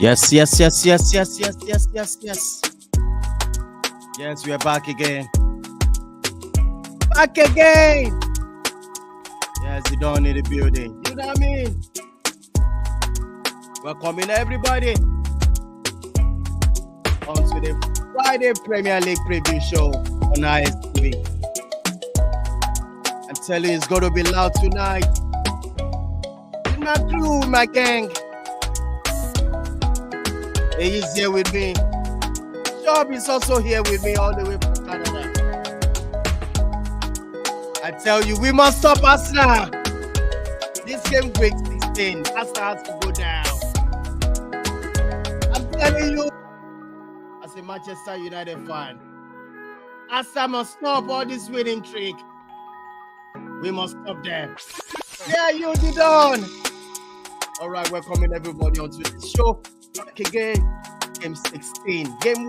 Yes. Yes, we are back again. Yes, you don't need a building. You know what I mean? Welcoming everybody onto the Friday Premier League preview show on ISTV. I'm telling you, it's going to be loud tonight. With my crew, my gang. He's here with me. Job is also here with me all the way from Canada. I tell you, we must stop Arsenal. This game week 16, Arsenal has to go down. I'm telling you, as a Manchester United fan, Arsenal must stop all this winning streak. We must stop them. Yeah, you did on. All right, welcoming everybody onto the show. Back again, game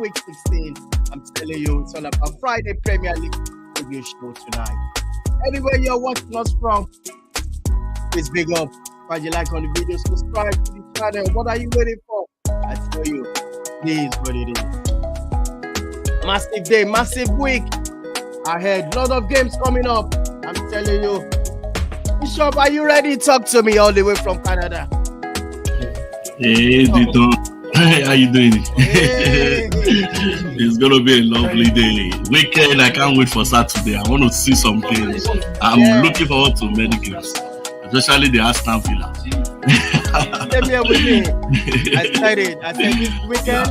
week 16. I'm telling you, it's all about Friday Premier League preview show tonight. Anywhere you're watching us from, please big up. If you like on the video, subscribe to the channel. What are you waiting for? I tell you, this is what it is. Massive day, massive week ahead. Lot of games coming up. I'm telling you. Bishop, are you ready? Talk to me all the way from Canada. Hey, Dito. How you doing? Hey. It's gonna be a lovely day. Weekend, I can't wait for Saturday. I want to see some games. I'm looking forward to many games, especially the Aston Villa. Stay here with me. I said this weekend.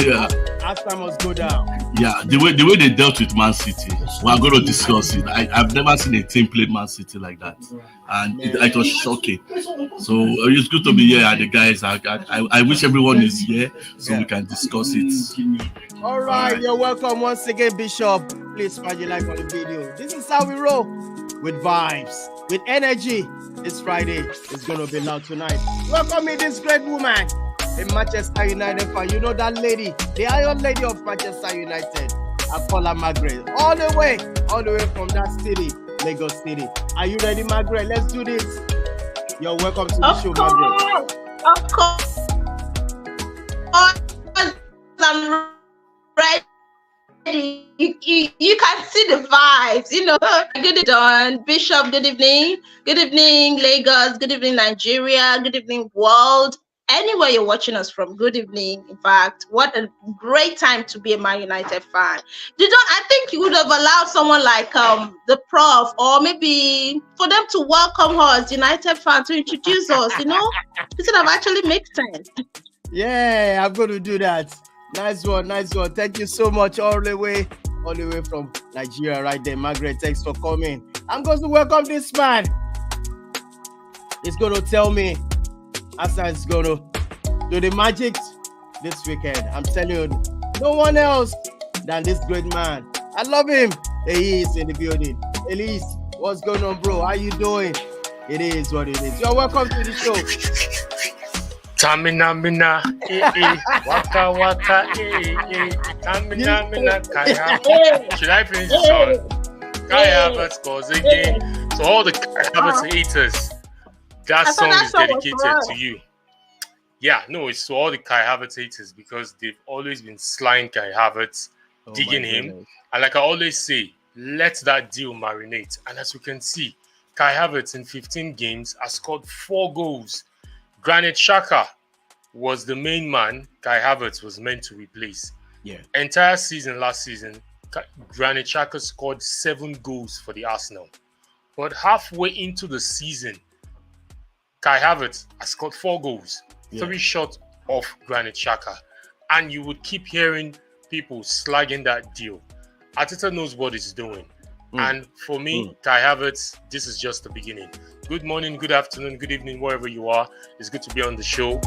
Yeah. Aston must go down. Yeah, the way they dealt with Man City, we are going to discuss it. I've never seen a team play Man City like that, and it was shocking. So it's good to be here, and the guys. I wish everyone is here so we can discuss it. All right, you're welcome once again, Bishop. Please smash your like on the video. This is how we roll, with vibes, with energy. This Friday is going to be loud tonight. Welcome me, this great woman. A Manchester United fan, you know that lady, the Iron Lady of Manchester United. I call her Margaret. All the way from that city, Lagos City. Are you ready, Margaret? Let's do this. You're welcome to the show, Margaret. Of course. I'm ready. You can see the vibes, you know. Good evening, Bishop. Good evening. Good evening, Lagos. Good evening, Nigeria. Good evening, world. Anywhere you're watching us from, good evening. In fact, what a great time to be a Man United fan. I think you would have allowed someone like the prof, or maybe for them to welcome us, United fan, to introduce us, you know? This would have actually make sense. Yeah, I'm going to do that. Nice one. Thank you so much all the way from Nigeria right there. Margaret, thanks for coming. I'm going to welcome this man. He's going to tell me Arsenal is going to do the magic this weekend. I'm telling you, no one else than this great man. I love him. He is in the building. Elise, what's going on, bro? How you doing? It is what it is. You're welcome to the show. Tamina, waka waka, Tamina, Kaya. Should I finish the song? Kaya Havertz scores again. So all the Kaya Havertz haters, that song is dedicated to you. Yeah, no, it's to all the Kai Havertz haters because they've always been slying Kai Havertz, digging him. And like I always say, let that deal marinate. And as we can see, Kai Havertz in 15 games has scored 4 goals. Granit Xhaka was the main man Kai Havertz was meant to replace. Yeah. Entire season last season, Granit Xhaka scored 7 goals for the Arsenal. But halfway into the season, Kai Havertz has scored 4 goals, 3 short of Granit Xhaka. And you would keep hearing people slagging that deal. Arteta knows what he's doing. And for me, Kai Havertz, this is just the beginning. Good morning, good afternoon, good evening, wherever you are. It's good to be on the show.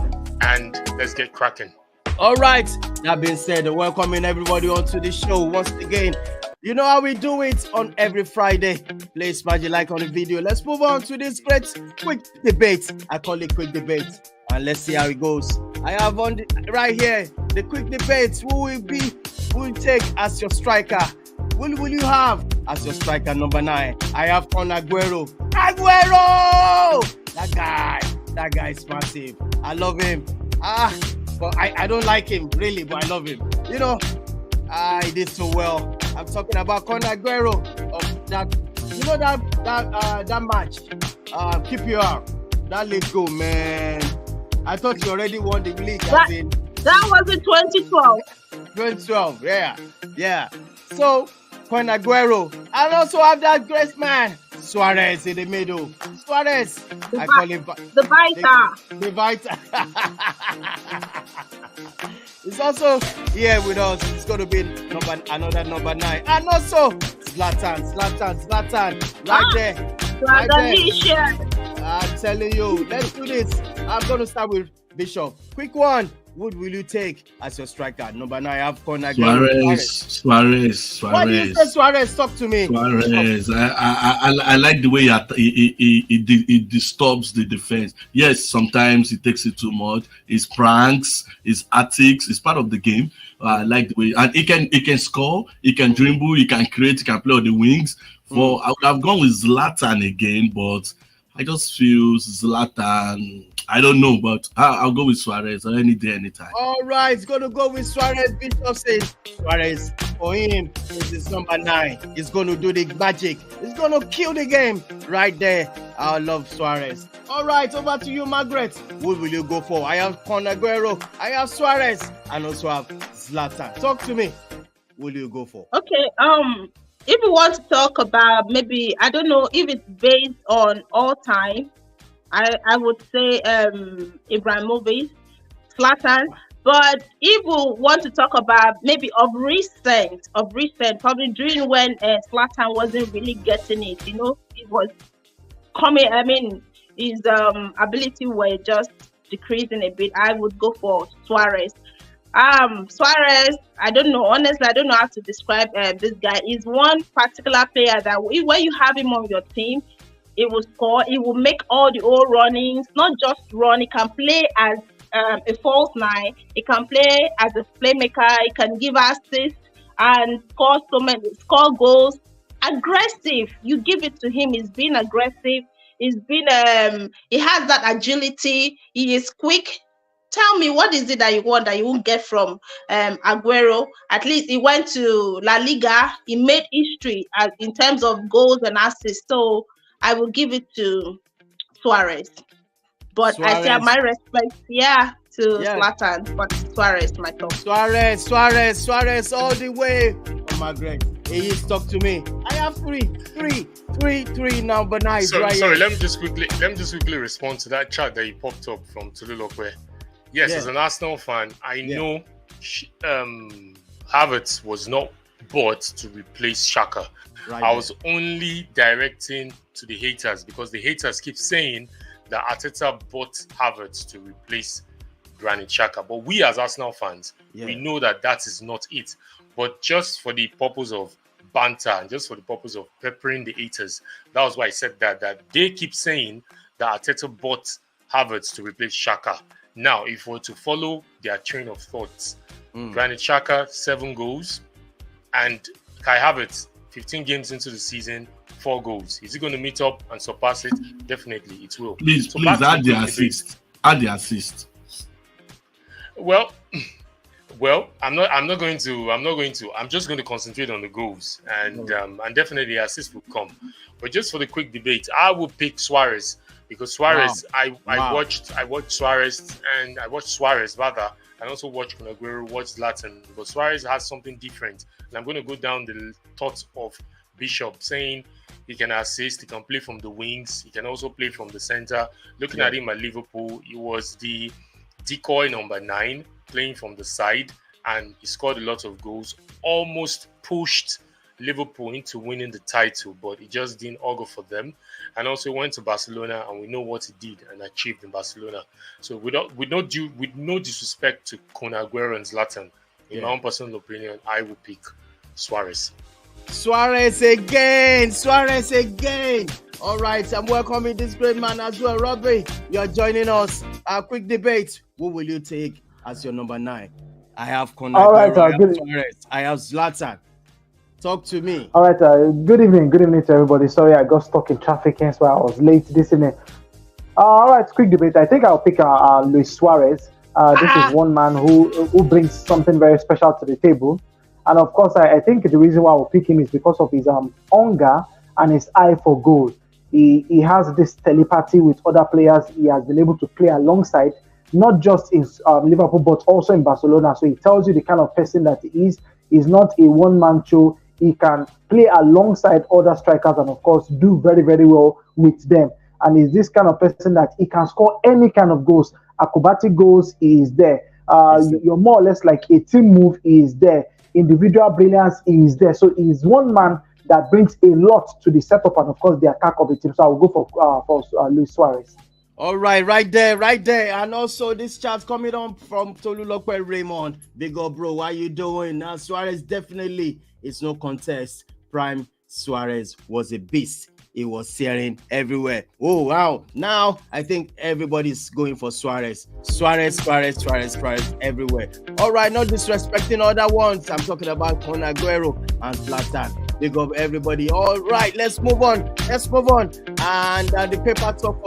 And let's get cracking. All right. That being said, welcoming everybody onto the show once again. You know how we do it on every Friday. Please smash your like on the video. Let's move on to this great quick debate. I call it quick debate. And let's see how it goes. I have on right here the quick debate. Who will take as your striker? Who will you have as your striker number 9? I have on Aguero. That guy is massive. I love him. but I don't like him really, but I love him. You know, he did so well. I'm talking about Conor Aguero of that. You know that match, QPR. That league go, man. I thought you already won the league. That was in 2012. 2012, yeah. So, Conor Aguero. And also have that great man, Suarez in the middle. Suarez. I call him the Vita. The Vita. It's also here with us. It's going to be another number 9. And also, Zlatan. Right there. Right there. I'm telling you, let's do this. I'm going to start with Bishop. Quick one. Who will you take as your striker? Number 9, I have Conor Suarez. What do you say, Suarez? Talk to me. Suarez. I like the way he disturbs the defense. Yes, sometimes he takes it too much. His pranks, his antics, it's part of the game. I like the way, and he can score, he can dribble, he can create, he can play on the wings. I would have gone with Zlatan again, but I just feel Zlatan. I don't know, but I'll go with Suarez any day, anytime. All right, it's going to go with Suarez. Bishop says Suarez, for him, this is number 9. He's going to do the magic. He's going to kill the game right there. I love Suarez. All right, over to you, Margaret. Who will you go for? I have Conor Aguero, I have Suarez, and also have Zlatan. Talk to me. Who will you go for? Okay, if you want to talk about maybe, I don't know if it's based on all time, I would say Ibrahimovic, Zlatan. But if we want to talk about maybe of recent, probably during when Zlatan wasn't really getting it, you know, it was coming. I mean, his ability were just decreasing a bit. I would go for Suarez. Suarez, I don't know. Honestly, I don't know how to describe this guy. He's one particular player that when you have him on your team, he will score. He will make all the old runnings, not just run. He can play as a false 9. He can play as a playmaker. He can give assists and score goals. Aggressive. You give it to him. He's been aggressive. He's been. He has that agility. He is quick. Tell me, what is it that you want that you won't get from Aguero? At least he went to La Liga. He made history in terms of goals and assists. So I will give it to Suarez. But I say my respect, to Zlatan. But Suarez, my top. Suarez, all the way. Oh, Margaret, he talk to me. I have three number 9. Sorry, let me just quickly respond to that chat that you popped up from Tululokwe. Yes, as an Arsenal fan, I know Havertz was not bought to replace Xhaka. I was only directing to the haters because the haters keep saying that Arteta bought Havertz to replace Granit Xhaka. But we as Arsenal fans, we know that is not it. But just for the purpose of banter and just for the purpose of peppering the haters, that was why I said that they keep saying that Arteta bought Havertz to replace Xhaka. Now, if we're to follow their train of thoughts, Granit Xhaka, 7 goals, and Kai Havertz, 15 games into the season, 4 goals. Is he going to meet up and surpass it? Definitely, it will. Please add the assist. Add the assist. Well, I'm not going to. I'm just going to concentrate on the goals, and definitely the assist will come. But just for the quick debate, I will pick Suarez. Because Suarez, I watched Suarez, and I watched Suarez rather, and also watched Aguero, watched Zlatan. But Suarez has something different, and I'm going to go down the thoughts of Bishop, saying he can assist, he can play from the wings, he can also play from the center. Looking at him at Liverpool, he was the decoy number 9, playing from the side, and he scored a lot of goals, almost pushed Liverpool into winning the title, but it just didn't augur for them. And also went to Barcelona, and we know what he did and achieved in Barcelona. So with no disrespect to Conor Aguero and Zlatan, in my own personal opinion, I would pick Suarez. Suarez again. All right, I'm welcoming this great man as well. Robbie, you're joining us. A quick debate. Who will you take as your number 9? I have Conor Aguero, I have Suarez, I have Zlatan. Talk to me. All right. Good evening to everybody. Sorry, I got stuck in traffic, so I was late this evening. All right, quick debate. I think I'll pick Luis Suarez. This is one man who brings something very special to the table. And of course, I think the reason why we pick him is because of his hunger and his eye for goal. He has this telepathy with other players. He has been able to play alongside, not just in Liverpool, but also in Barcelona. So he tells you the kind of person that he is. He's not a one-man show. He can play alongside other strikers and, of course, do very, very well with them. And he's this kind of person that he can score any kind of goals. Acrobatic goals, he is there. You're more or less like a team move, he is there. Individual brilliance, he is there. So he's one man that brings a lot to the setup and, of course, the attack of the team. So I'll go for Luis Suarez. All right, right there. And also this chat coming on from Tolulope Raymond. Big up, bro. How you doing? Now, Suarez definitely, it's no contest. Prime Suarez was a beast. It was searing everywhere. Oh, wow. Now, I think everybody's going for Suarez. Suarez everywhere. All right, not disrespecting other ones. I'm talking about Kun Aguero and Zlatan. Big up everybody. All right, let's move on. And the paper talk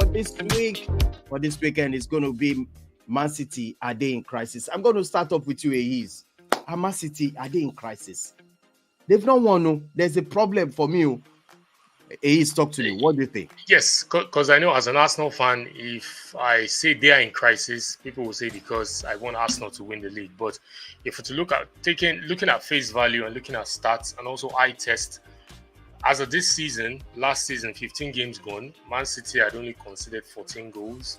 for this weekend is going to be Man City, are they in crisis? I'm going to start off with you, Ayiz. Man City, are they in crisis? They've not won. No. There's a problem for me. Ace, talk to me. What do you think? Yes, because I know as an Arsenal fan, if I say they are in crisis, people will say because I want Arsenal to win the league. But if to looking at face value and looking at stats and also eye test, as of this season, last season, 15 games gone, Man City had only conceded 14 goals,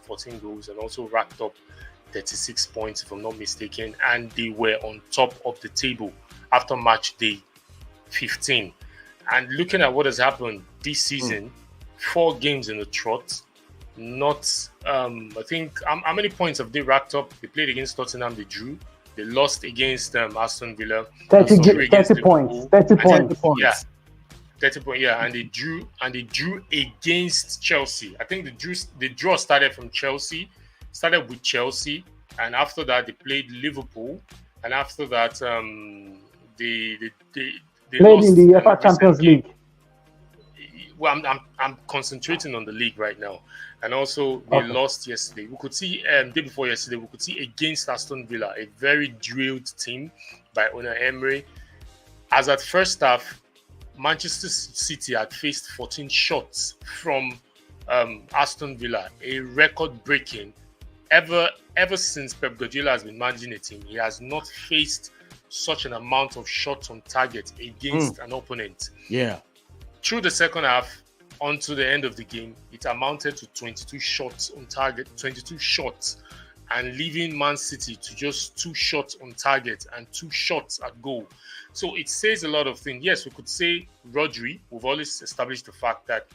and also racked up 36 points, if I'm not mistaken, and they were on top of the table after match day 15. And looking at what has happened this season, 4 games in a trot, not, I think, how many points have they racked up? They played against Tottenham, they drew. They lost against Aston Villa. 30 points. 30 points. Yeah, 30 points. Yeah, and they drew against Chelsea. I think the draw started with Chelsea, and after that they played Liverpool, and after that they played in the UEFA Champions League. Well, I'm concentrating on the league right now, and also they lost yesterday. We could see day before yesterday. We could see against Aston Villa, a very drilled team by Unai Emery. As at first half, Manchester City had faced 14 shots from Aston Villa, a record-breaking. Ever since Pep Guardiola has been managing a team, he has not faced such an amount of shots on target against an opponent. Yeah. Through the second half, onto the end of the game, it amounted to 22 shots on target, 22 shots, and leaving Man City to just 2 shots on target and 2 shots at goal. So it says a lot of things. Yes, we could say Rodri. We've always established the fact that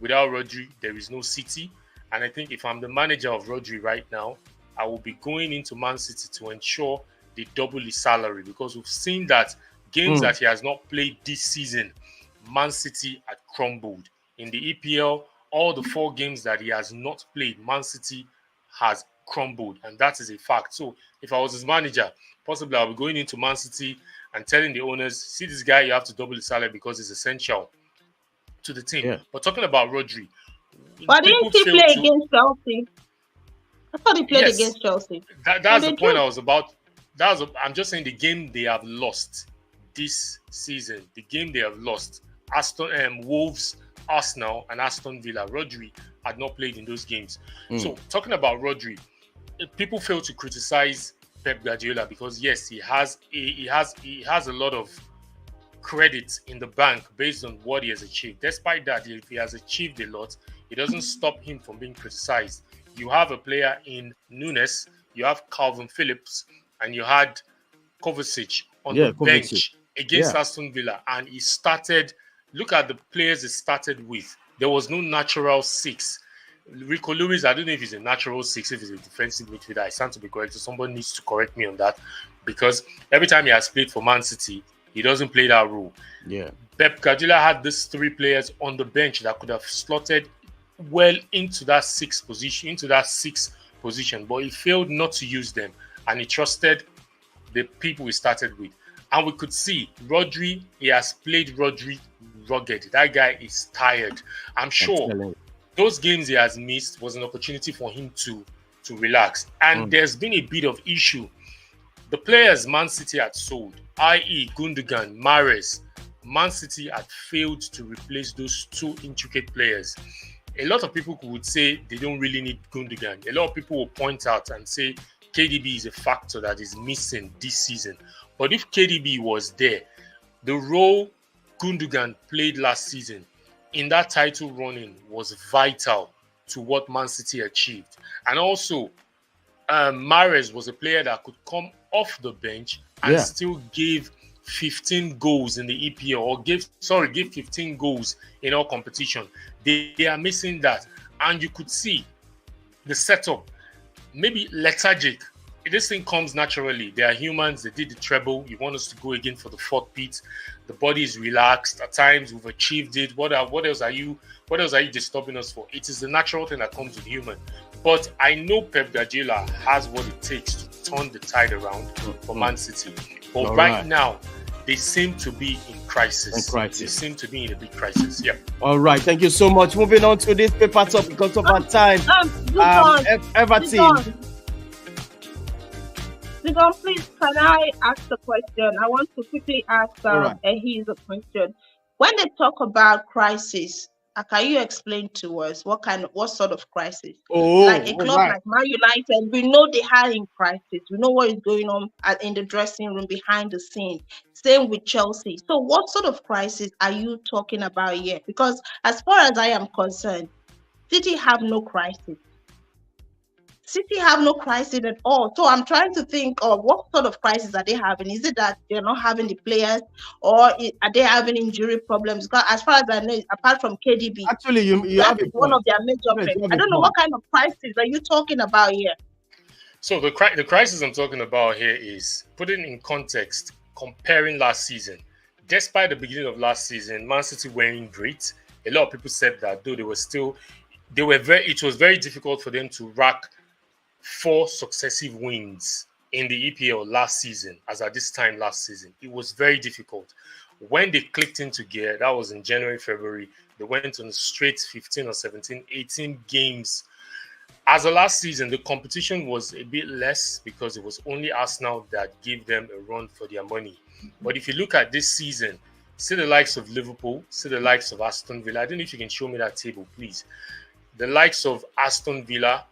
without Rodri, there is no City. And I think if I'm the manager of Rodri right now, I will be going into Man City to ensure they double his salary, because we've seen that games that he has not played this season, Man City had crumbled. In the EPL, all the 4 games that he has not played, Man City has crumbled, and that is a fact. So if I was his manager, possibly I'll be going into Man City and telling the owners, see this guy, you have to double his salary because it's essential to the team. Yeah. But talking about Rodri, but didn't he play against Chelsea? I thought he played against Chelsea. That's the point I was about. I'm just saying the game they have lost this season. The game they have lost, Wolves, Arsenal, and Aston Villa. Rodri had not played in those games. So talking about Rodri, people fail to criticize Pep Guardiola because yes, he has a lot of credit in the bank based on what he has achieved. Despite that, if he has achieved a lot, it doesn't stop him from being criticized. You have a player in Nunes, you have Calvin Phillips, and you had Kovacic on the bench against Aston Villa, and he started. Look at the players he started with. There was no natural 6. Rico Lewis, I don't know if he's a natural 6, if he's a defensive midfielder. I stand to be corrected. Somebody needs to correct me on that, because every time he has played for Man City, he doesn't play that role. Yeah. Pep Guardiola had these 3 players on the bench that could have slotted well into that 6th position, but he failed not to use them, and he trusted the people he started with. And we could see Rodri, he has played Rodri rugged. That guy is tired. I'm sure those games he has missed was an opportunity for him to to relax. And there's been a bit of issue. The players Man City had sold, i.e. Gundogan, Mahrez, Man City had failed to replace those two intricate players. A lot of people would say they don't really need Gundogan. A lot of people will point out and say KDB is a factor that is missing this season. But if KDB was there, the role Gundogan played last season in that title running was vital to what Man City achieved. And also, Mahrez was a player that could come off the bench and still give 15 goals in the EPL, or give 15 goals in all competition. They are missing that. And you could see the setup, maybe lethargic. This thing comes naturally. They are humans. They did the treble. You want us to go again for the fourth beat. The body is relaxed. At times we've achieved it. What else are you disturbing us for? It is the natural thing that comes with human. But I know Pep Guardiola has what it takes to turn the tide around for Man City. But right now, they seem to be in crisis. They seem to be in a big crisis. Yeah. All right. Thank you so much. Moving on to this paper top because of our time. Everton. Zigon, please, can I ask a question? I want to quickly ask Ehi's a question. When they talk about crisis, can you explain to us what sort of crisis? Like a club like Man United, we know they are in crisis. We know what is going on in the dressing room behind the scene. Same with Chelsea. So what sort of crisis are you talking about here? Because as far as I am concerned, City have no crisis. City have no crisis at all. So I'm trying to think of what sort of crisis are they having? Is it that they're not having the players, or are they having injury problems? Because as far as I know, apart from KDB, actually, you have one of their major players. I don't know what kind of crisis are you talking about here. So the crisis I'm talking about here is putting in context, comparing last season. Despite the beginning of last season, Man City weren't great. A lot of people said that though it was very difficult for them to rack 4 successive wins in the EPL last season, as at this time last season. It was very difficult. When they clicked into gear, that was in January, February, they went on straight 15 or 17, 18 games. As of last season, the competition was a bit less because it was only Arsenal that gave them a run for their money. But if you look at this season, see the likes of Liverpool, see the likes of Aston Villa. I don't know if you can show me that table, please. The likes of Aston Villa,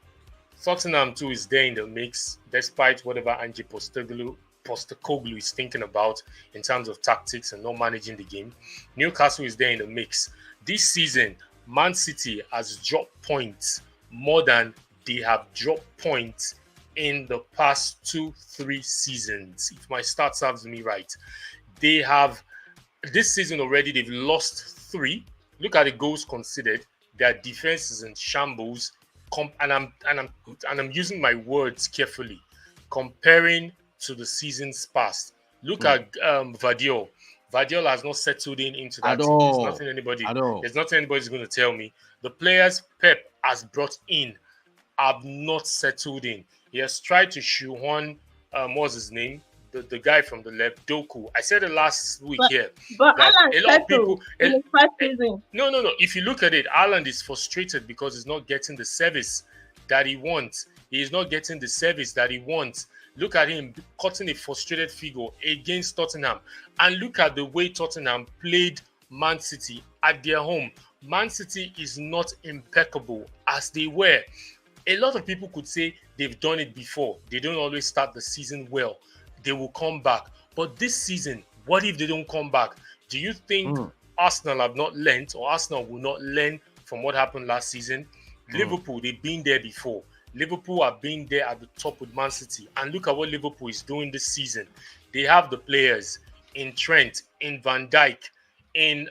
Tottenham too is there in the mix, despite whatever Ange Postecoglou is thinking about in terms of tactics and not managing the game. Newcastle is there in the mix. This season, Man City has dropped points more than they have dropped points in the past 2-3 seasons. If my stats serves me right, they have this season already. They've lost 3. Look at the goals conceded. Their defense is in shambles. And I'm using my words carefully, comparing to the seasons past. Look at Vardiol. Vardiol has not settled into that. There's nothing anybody's going to tell me. The players Pep has brought in have not settled in. He has tried to shoehorn, what's his name? The guy from the left, Doku. I said it last week here. But Alan a lot of people. No. If you look at it, Alan is frustrated because he's not getting the service that he wants. He is not getting the service that he wants. Look at him cutting a frustrated figure against Tottenham. And look at the way Tottenham played Man City at their home. Man City is not impeccable as they were. A lot of people could say they've done it before. They don't always start the season well. They will come back. But this season, what if they don't come back? Do you think Arsenal have not learned, or Arsenal will not learn from what happened last season? Liverpool, they've been there before. Liverpool have been there at the top with Man City. And look at what Liverpool is doing this season. They have the players in Trent, in Van Dijk, in,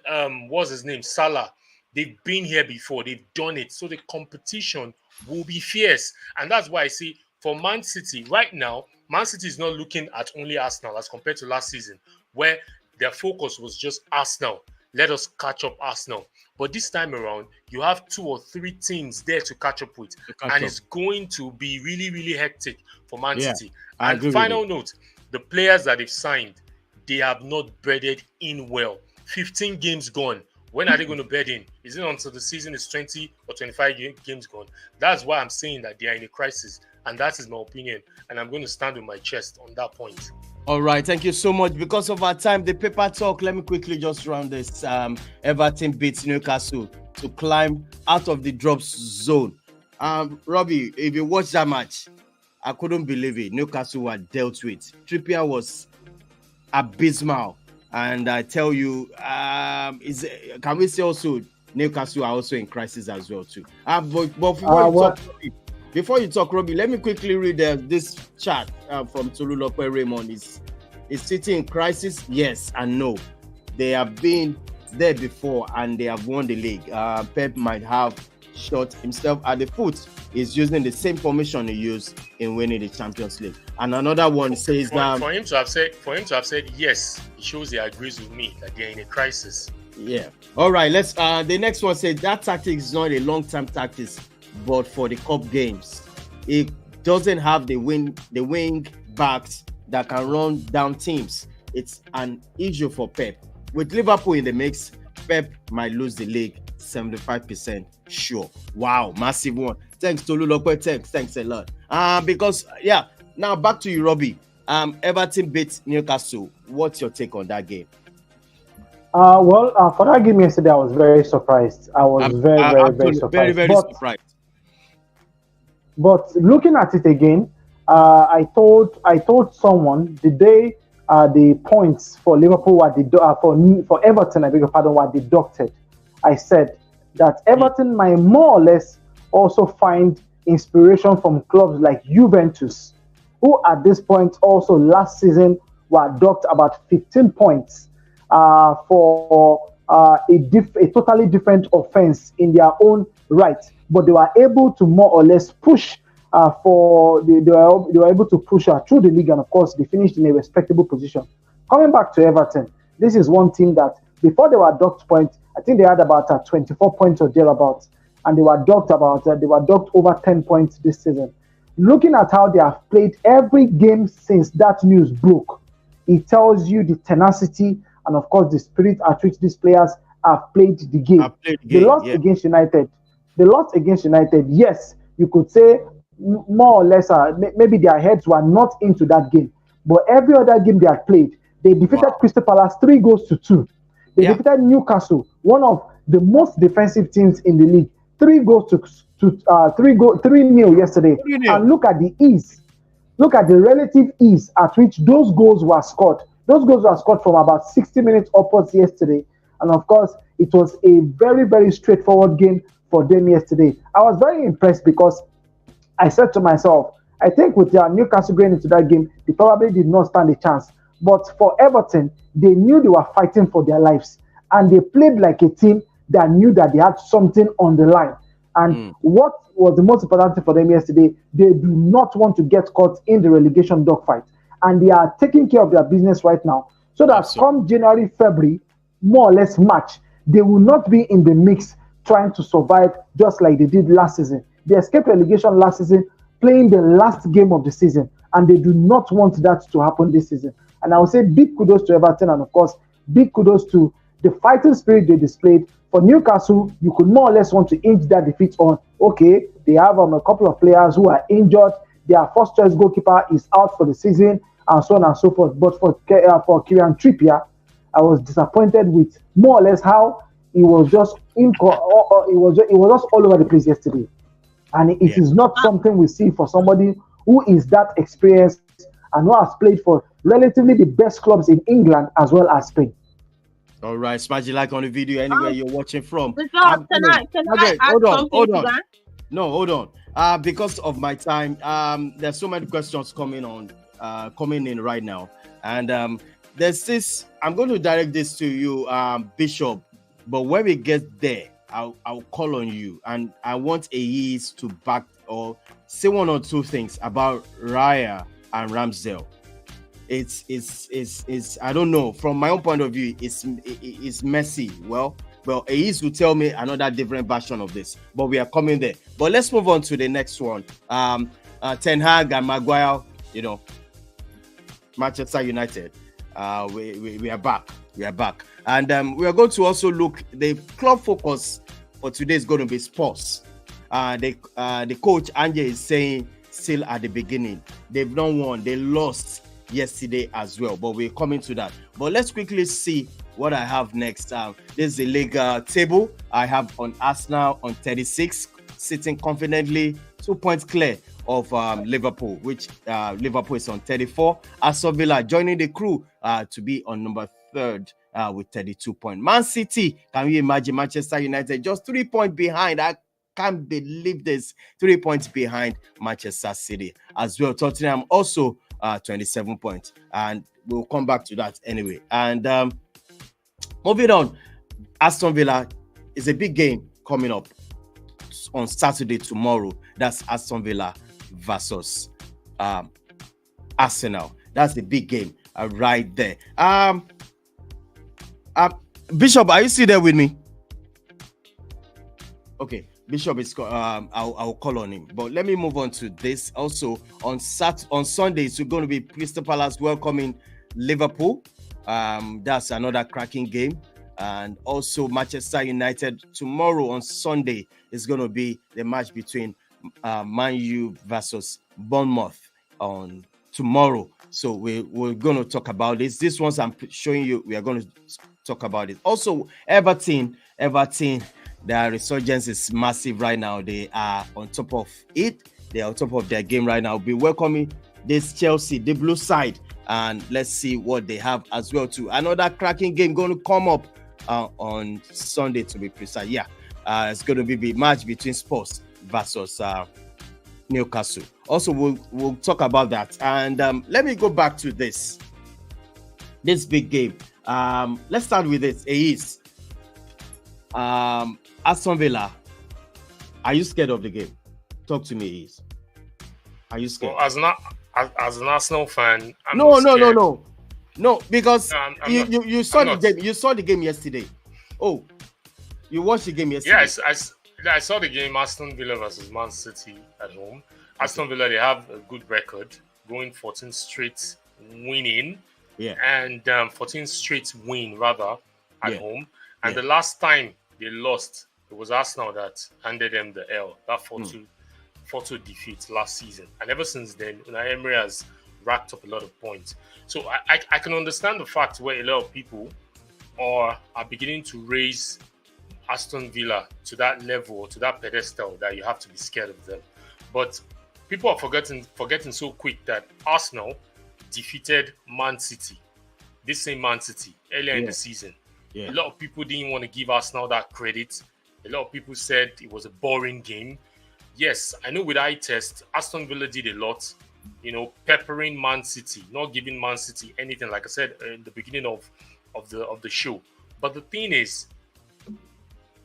what's his name, Salah. They've been here before. They've done it. So the competition will be fierce. And that's why I say for Man City, right now, Man City is not looking at only Arsenal as compared to last season, where their focus was just Arsenal. Let us catch up Arsenal. But this time around, you have 2 or 3 teams there to catch up with. It's going to be really, really hectic for Man City. And final note, the players that they've signed, they have not bedded in well. 15 games gone. When are they going to bed in? Is it until the season is 20 or 25 games gone? That's why I'm saying that they are in a crisis. And that is my opinion. And I'm going to stand with my chest on that point. All right, thank you so much. Because of our time, the paper talk, let me quickly just run this. Everton beats Newcastle to climb out of the drop zone. Robbie, if you watch that match, I couldn't believe it. Newcastle were dealt with. Trippier was abysmal. And I tell you, can we say also Newcastle are also in crisis as well too? Before you talk, Robbie, let me quickly read this chat from Tolulope Raymond. Is City in crisis? Yes and no. They have been there before and they have won the league. Pep might have shot himself at the foot. He's using the same formation he used in winning the Champions League. And another one says that for him to have said yes, it shows he agrees with me that they're in a crisis. Yeah. All right. Let's. The next one says that tactic is not a long-term tactic, but for the cup games, it doesn't have the wing backs that can run down teams. It's an issue for Pep. With Liverpool in the mix, Pep might lose the league 75% sure. Wow, massive one. Thanks to Lululope. Thanks a lot. Because now back to you, Robbie. Everton beat Newcastle. What's your take on that game? For that game yesterday, I was very surprised. I was very surprised. Very surprised. But looking at it again, I told someone the day the points for Liverpool were for Everton, I beg your pardon, were deducted. I said that Everton might more or less also find inspiration from clubs like Juventus, who at this point also last season were docked about 15 points for a totally different offense in their own right, but they were able to more or less push they were able to push through the league, and of course they finished in a respectable position. Coming back to Everton, this is one team that before they were docked points, I think they had about 24 points or thereabouts, and they were docked over 10 points this season. Looking at how they have played every game since that news broke, it tells you the tenacity and of course the spirit at which these players have played the game. They lost against United. Yes, you could say more or less maybe their heads were not into that game, but every other game they had played, they defeated Crystal Palace 3-2. They defeated Newcastle, one of the most defensive teams in the league, 3-0 yesterday. 3-0. And look at the ease. Look at the relative ease at which those goals were scored. Those goals were scored from about 60 minutes upwards yesterday. And of course, it was a very, very straightforward game for them yesterday. I was very impressed because I said to myself, I think with their Newcastle going into that game, they probably did not stand a chance. But for Everton, they knew they were fighting for their lives. And they played like a team that knew that they had something on the line. And what was the most important thing for them yesterday, they do not want to get caught in the relegation dogfight. And they are taking care of their business right now. So that come January, February, more or less March, they will not be in the mix trying to survive just like they did last season. They escaped relegation last season, playing the last game of the season. And they do not want that to happen this season. And I would say big kudos to Everton, and of course, big kudos to the fighting spirit they displayed. For Newcastle, you could more or less want to inch that defeat on. Okay, they have a couple of players who are injured. Their first choice goalkeeper is out for the season, and so on and so forth. But for Kieran Trippier, I was disappointed with more or less how he was just it was just all over the place yesterday. And it is not something we see for somebody who is that experienced and who has played for relatively the best clubs in England as well as Spain. All right, smash the like on the video anywhere you're watching from. Can I hold on. No, hold on. Because of my time, there's so many questions coming in right now, and there's this. I'm going to direct this to you, Bishop. But when we get there, I'll call on you, and I want Ayiz to back or say one or two things about Raya and Ramsdale. It's I don't know, from my own point of view, it's messy. Well, Ayiz will tell me another different version of this, but we are coming there. But let's move on to the next one. Ten Hag and Maguire, Manchester United. We are back. We are back. And we are going to also look, the club focus for today is going to be sports. The coach, Anje, is saying still at the beginning. They've not won. They lost yesterday as well, but we're coming to that. But let's quickly see what I have next. This is the league table. I have on Arsenal on 36, sitting confidently 2 points clear of Liverpool, which Liverpool is on 34. Aston Villa joining the crew to be on number 3rd with 32 points. Man City, can you imagine? Manchester United just 3 points behind. I can't believe this. 3 points behind Manchester City as well. Tottenham also 27 points, and we'll come back to that anyway. And moving on, Aston Villa is a big game coming up on Saturday tomorrow. That's Aston Villa versus Arsenal. That's the big game right there. Bishop, are you still there with me? Okay, Bishop is. I'll call on him. But let me move on to this. Also on Sunday, it's going to be Crystal Palace welcoming Liverpool. That's another cracking game. And also Manchester United tomorrow on Sunday is going to be the match between Man U versus Bournemouth on tomorrow. So we're going to talk about this. These ones I'm showing you, we are going to talk about it. Also, Everton, their resurgence is massive right now. They are on top of it. They are on top of their game right now. We'll be welcoming this Chelsea, the blue side, and let's see what they have as well too. Another cracking game going to come up on Sunday, to be precise. Yeah, it's going to be the match between Spurs versus Newcastle. Also, we'll talk about that. And let me go back to this big game. Let's start with this. It is Aston Villa. Are you scared of the game? Talk to me, Is. Are you scared? Well, as an Arsenal fan, I'm No, because you saw the game. You saw the game yesterday. Oh, you watched the game yesterday. Yeah, I saw the game. Aston Villa versus Man City at home. Aston Villa, they have a good record, going 14 straight winning. Yeah. And 14 straight win rather at home. And the last time they lost, it was Arsenal that handed them the L. That 4-2 defeat last season. And ever since then, Unai Emery has racked up a lot of points. So I can understand the fact where a lot of people are beginning to raise Aston Villa to that level, to that pedestal that you have to be scared of them. But people are forgetting so quick that Arsenal defeated Man City, this same Man City, earlier in the season. Yeah. A lot of people didn't want to give Arsenal that credit. A lot of people said it was a boring game. Yes, I know with eye test, Aston Villa did a lot, peppering Man City, not giving Man City anything, like I said in the beginning of the show. But the thing is,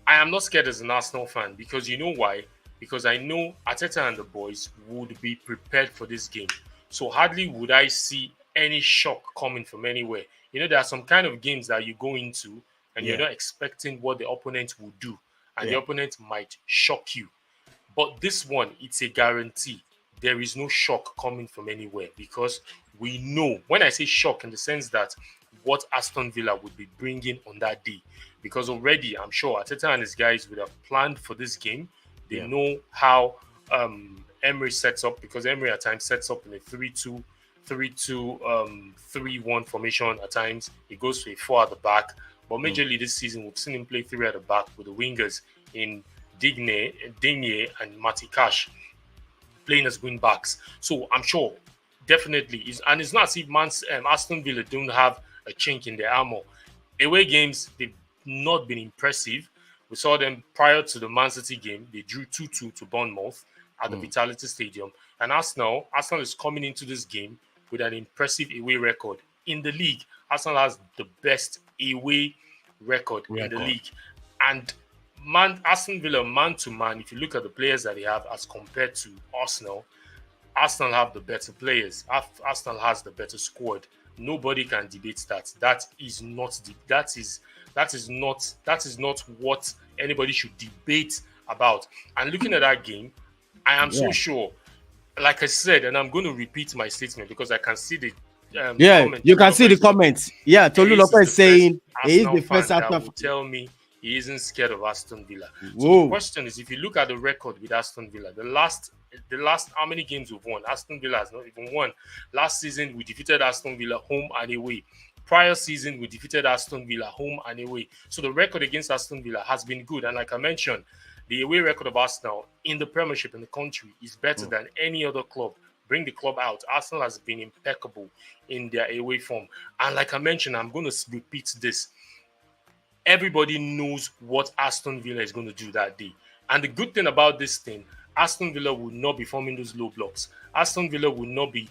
I am not scared as an Arsenal fan, because you know why? Because I know Arteta and the boys would be prepared for this game. So hardly would I see any shock coming from anywhere. There are some kind of games that you go into and you're not expecting what the opponent will do. And the opponent might shock you. But this one, it's a guarantee. There is no shock coming from anywhere, because we know, when I say shock in the sense that what Aston Villa would be bringing on that day. Because already, I'm sure Arteta and his guys would have planned for this game. They know how Emery sets up, because Emery at times sets up in a 3-2, 3-1 formation at times. He goes to a 4 at the back. But majorly this season, we've seen him play 3 at the back with the wingers in Digne and Matty Cash playing as wing backs. So I'm sure, definitely, it's not as if Aston Villa don't have a chink in their armor. Away games, they've not been impressive. We saw them prior to the Man City game. They drew 2-2 to Bournemouth at the Vitality Stadium. And Arsenal is coming into this game with an impressive away record. In the league, Arsenal has the best away record in the league. And Aston Villa, man-to-man, if you look at the players that they have as compared to Arsenal have the better players. Arsenal has the better squad. Nobody can debate that. That is not what anybody should debate about. And looking at that game, I am so sure, like I said, and I'm going to repeat my statement because I can see the you can see the comments. Yeah, Tolu Lopez is saying he is the first that will tell me he isn't scared of Aston Villa. So the question is, if you look at the record with Aston Villa, the last The last how many games we've won? Aston Villa has not even won. Last season we defeated Aston Villa home and away. Prior season we defeated Aston Villa home and away. So the record against Aston Villa has been good. And like I mentioned, the away record of Arsenal in the Premiership in the country is better than any other club. Bring the club out. Arsenal has been impeccable in their away form. And like I mentioned, I'm going to repeat this. Everybody knows what Aston Villa is going to do that day. And the good thing about this thing, Aston Villa will not be forming those low blocks. Aston Villa will not be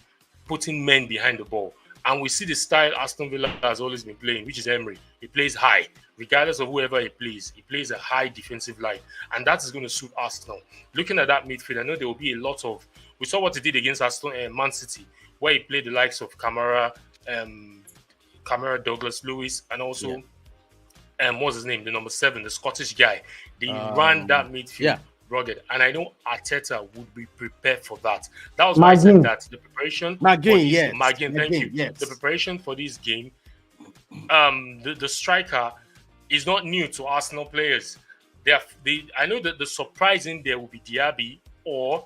putting men behind the ball. And we see the style Aston Villa has always been playing, which is Emery. He plays high, regardless of whoever he plays. He plays a high defensive line. And that is going to suit Arsenal. Looking at that midfield, I know there will be a lot of... We saw what he did against Man City, where he played the likes of Kamara, Douglas Lewis, and also... what's his name? The number 7, the Scottish guy. They ran that midfield rugged. And I know Arteta would be prepared for that. That was why I said that. The preparation... Thank you. Yes. The preparation for this game, the striker is not new to Arsenal players. I know that the surprise in there will be Diaby or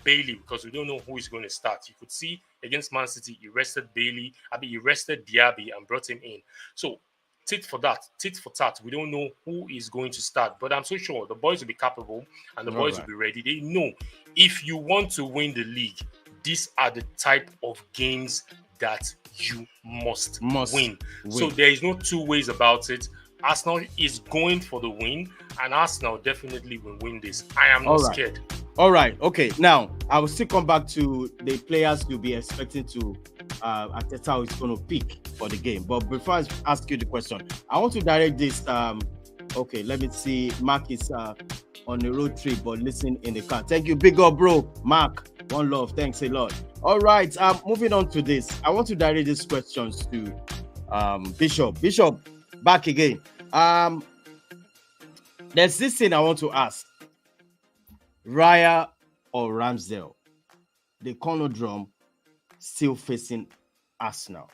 Bailey, because we don't know who is going to start. You could see against Man City, he rested Bailey. He rested Diaby and brought him in. So, tit for tat. We don't know who is going to start, but I'm so sure the boys will be capable and the boys will be ready. They know if you want to win the league, these are the type of games that you must win. So there is no two ways about it. Arsenal is going for the win, and Arsenal definitely will win this. I am not scared. All right. Okay. Now, I will still come back to the players you'll be expecting to Arteta is going to pick for the game. But before I ask you the question, I want to direct this. Okay, let me see. Mark is on the road trip, but listen in the car. Thank you, big up, bro. Mark, one love. Thanks a lot. All right. Moving on to this. I want to direct these questions to Bishop. Bishop, back again. There's this thing I want to ask. Raya or Ramsdale? The conundrum still facing Arsenal.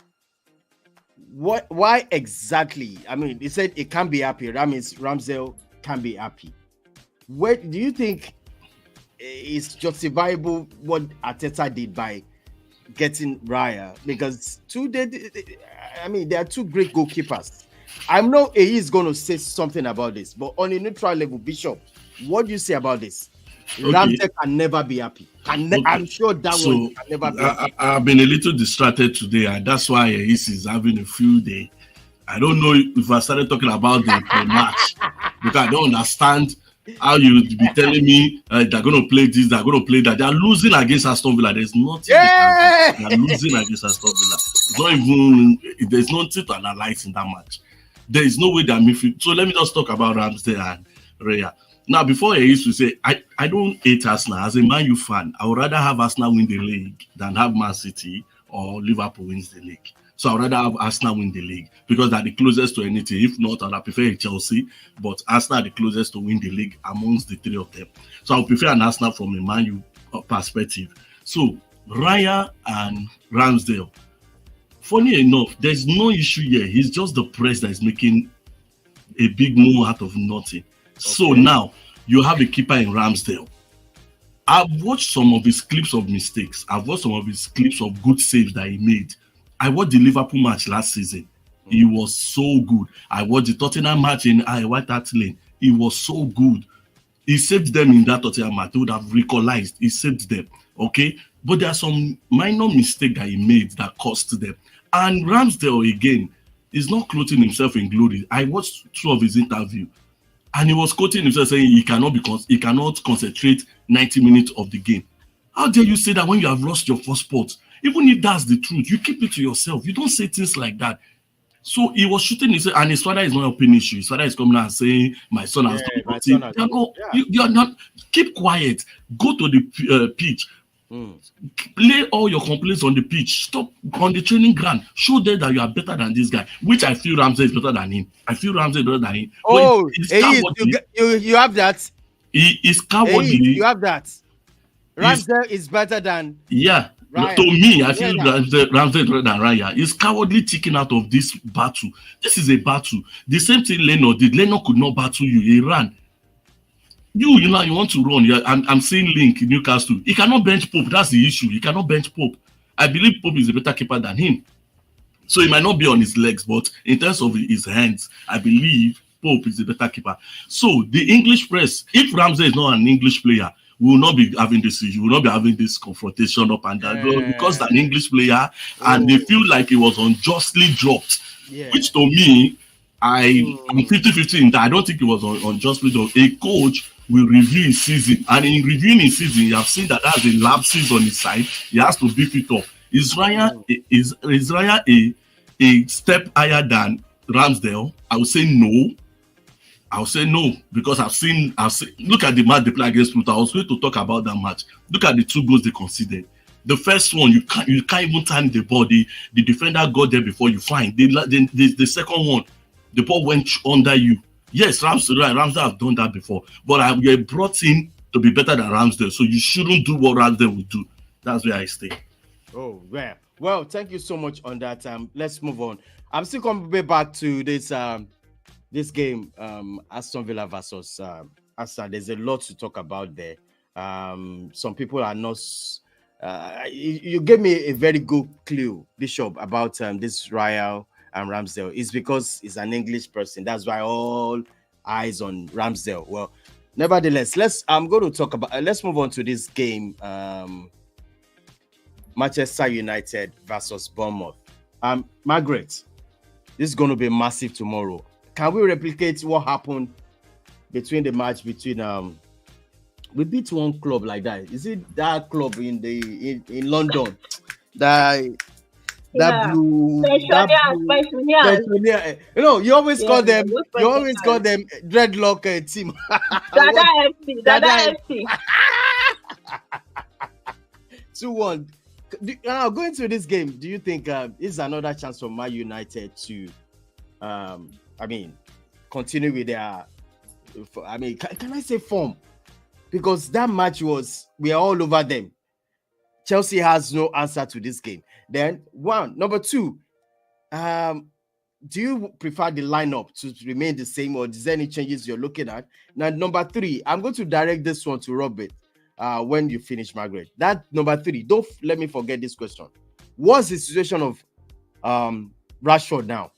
Why exactly? I mean, he said it can't be happy. That means Ramsdale can be happy. Where do you think is justifiable what Arteta did by getting Raya? Because there are two great goalkeepers. I know he is going to say something about this, but on a neutral level, Bishop, what do you say about this? Okay. Ramsdale can never be happy. I'm sure that one can never be happy. I've been a little distracted today, and that's why he's having a few days. I don't know if I started talking about the match, because I don't understand how you be telling me they're going to play this, they're going to play that. They're losing against Aston Villa. There's nothing. They're losing against Aston Villa. It's not even, there's nothing to analyze in that match. There is no way they're midfield. So let me just talk about Ramsdale and Raya. Now, before I used to say, I don't hate Arsenal. As a Man U fan, I would rather have Arsenal win the league than have Man City or Liverpool wins the league. So I would rather have Arsenal win the league because they're the closest to anything. If not, I'd prefer Chelsea, but Arsenal are the closest to win the league amongst the three of them. So I would prefer an Arsenal from a Man U perspective. So Raya and Ramsdale, funny enough, there's no issue here. He's just the press that is making a big move out of nothing. So now you have a keeper in Ramsdale. I've watched some of his clips of mistakes. I've watched some of his clips of good saves that he made. I watched the Liverpool match last season. He was so good. I watched the Tottenham match in White Hart Lane. He was so good. He saved them in that Tottenham match. They would have recognized. He saved them. Okay? But there are some minor mistakes that he made that cost them. And Ramsdale, again, is not clothing himself in glory. I watched two of his interviews. And he was quoting himself saying he cannot concentrate 90 minutes of the game. How dare you say that when you have lost your first spot? Even if that's the truth, you keep it to yourself. You don't say things like that. So he was shooting himself, and his father is not helping issue. His father is coming out and saying, "My son has done nothing." You're not. Keep quiet. Go to the pitch. Play all your complaints on the pitch. Stop on the training ground. Show them that you are better than this guy, which I feel Ramsey is better than him. Oh, you have that. He is cowardly. You have that. Ramsey is better than. Yeah. Raya. To me, I feel Ramsey is better than Raya. He's cowardly taking out of this battle. This is a battle. The same thing Leno did. Leno could not battle you. He ran. You know, you want to run. Yeah, I'm seeing Link in Newcastle. He cannot bench Pope. That's the issue. He cannot bench Pope. I believe Pope is a better keeper than him. So he might not be on his legs, but in terms of his hands, I believe Pope is a better keeper. So the English press, if Ramsey is not an English player, we will not be having this issue. We will not be having this confrontation up and down because an English player and they feel like he was unjustly dropped. Which to me, I'm 50-50 in that. I don't think it was unjustly dropped. A coach will review his season, and in reviewing his season, you have seen that has a lapses on his side. He has to beef it up. Is Raya a step higher than Ramsdale? I would say no. Because I've seen look at the match they play against Pluto. I was going to talk about that match. Look at the 2 goals they conceded. The first one, you can't even time the ball. The defender got there before you find. The second one, the ball went under you. Yes, Ramsdale have done that before, but we brought in to be better than Ramsdale, so you shouldn't do what Ramsdale would do. That's where I stay. Oh, well, thank you so much on that. Let's move on. I'm still coming back to this game, Aston Villa versus Arsenal. There's a lot to talk about there. Some people are not. You gave me a very good clue, Bishop, about this Raya and Ramsdale. It's because he's an English person. That's why all eyes on Ramsdale. Well, nevertheless, let's move on to this game. Manchester United versus Bournemouth. Margaret, this is going to be massive tomorrow. Can we replicate what happened between the match between we beat one club like that? Is it that club in London? That blue. You know, you always call them dreadlock team. Dada FC. 2-1. Going to this game, do you think this is another chance for Man United to continue with their can I say form? Because that match we are all over them. Chelsea has no answer to this game. Then number 2, do you prefer the lineup to remain the same, or is there any changes you're looking at? Now, number 3, I'm going to direct this one to Robert when you finish, Margaret. That number 3, don't let me forget this question. What's the situation of Rashford now?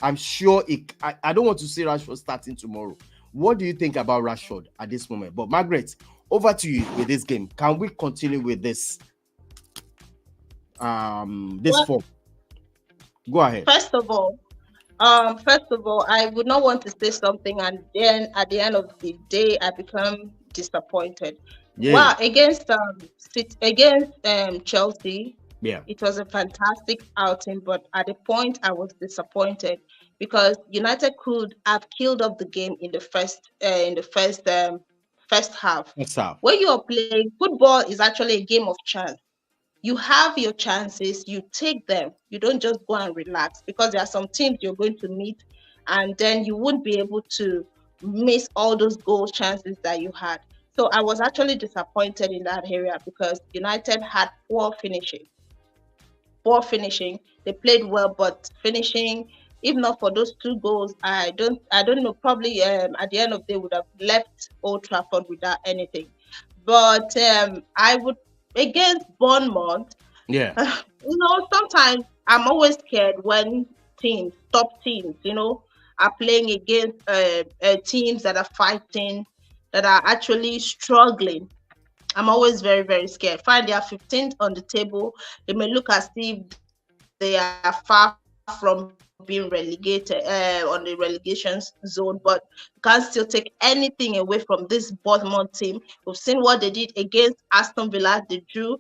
I'm sure I don't want to see Rashford starting tomorrow. What do you think about Rashford at this moment? But Margaret, over to you with this game. Can we continue with this form? Go ahead. First of all, I would not want to say something and then at the end of the day I become disappointed. Yeah. Well, against Chelsea, it was a fantastic outing, but at the point I was disappointed because United could have killed off the game in the first half. When you are playing football, is actually a game of chance. You have your chances, you take them. You don't just go and relax, because there are some teams you're going to meet, and then you won't be able to miss all those goal chances that you had. So I was actually disappointed in that area because United had poor finishing. They played well, but finishing, if not for those 2 goals, I don't know. Probably at the end of the day would have left Old Trafford without anything. But I would, against Bournemouth. Sometimes I'm always scared when top teams, are playing against teams that are fighting, that are actually struggling. I'm always very, very scared. Fine, they are 15th on the table. They may look as if they are far from being relegated on the relegation zone, but you can't still take anything away from this Bournemouth team. We've seen what they did against Aston Villa. They drew.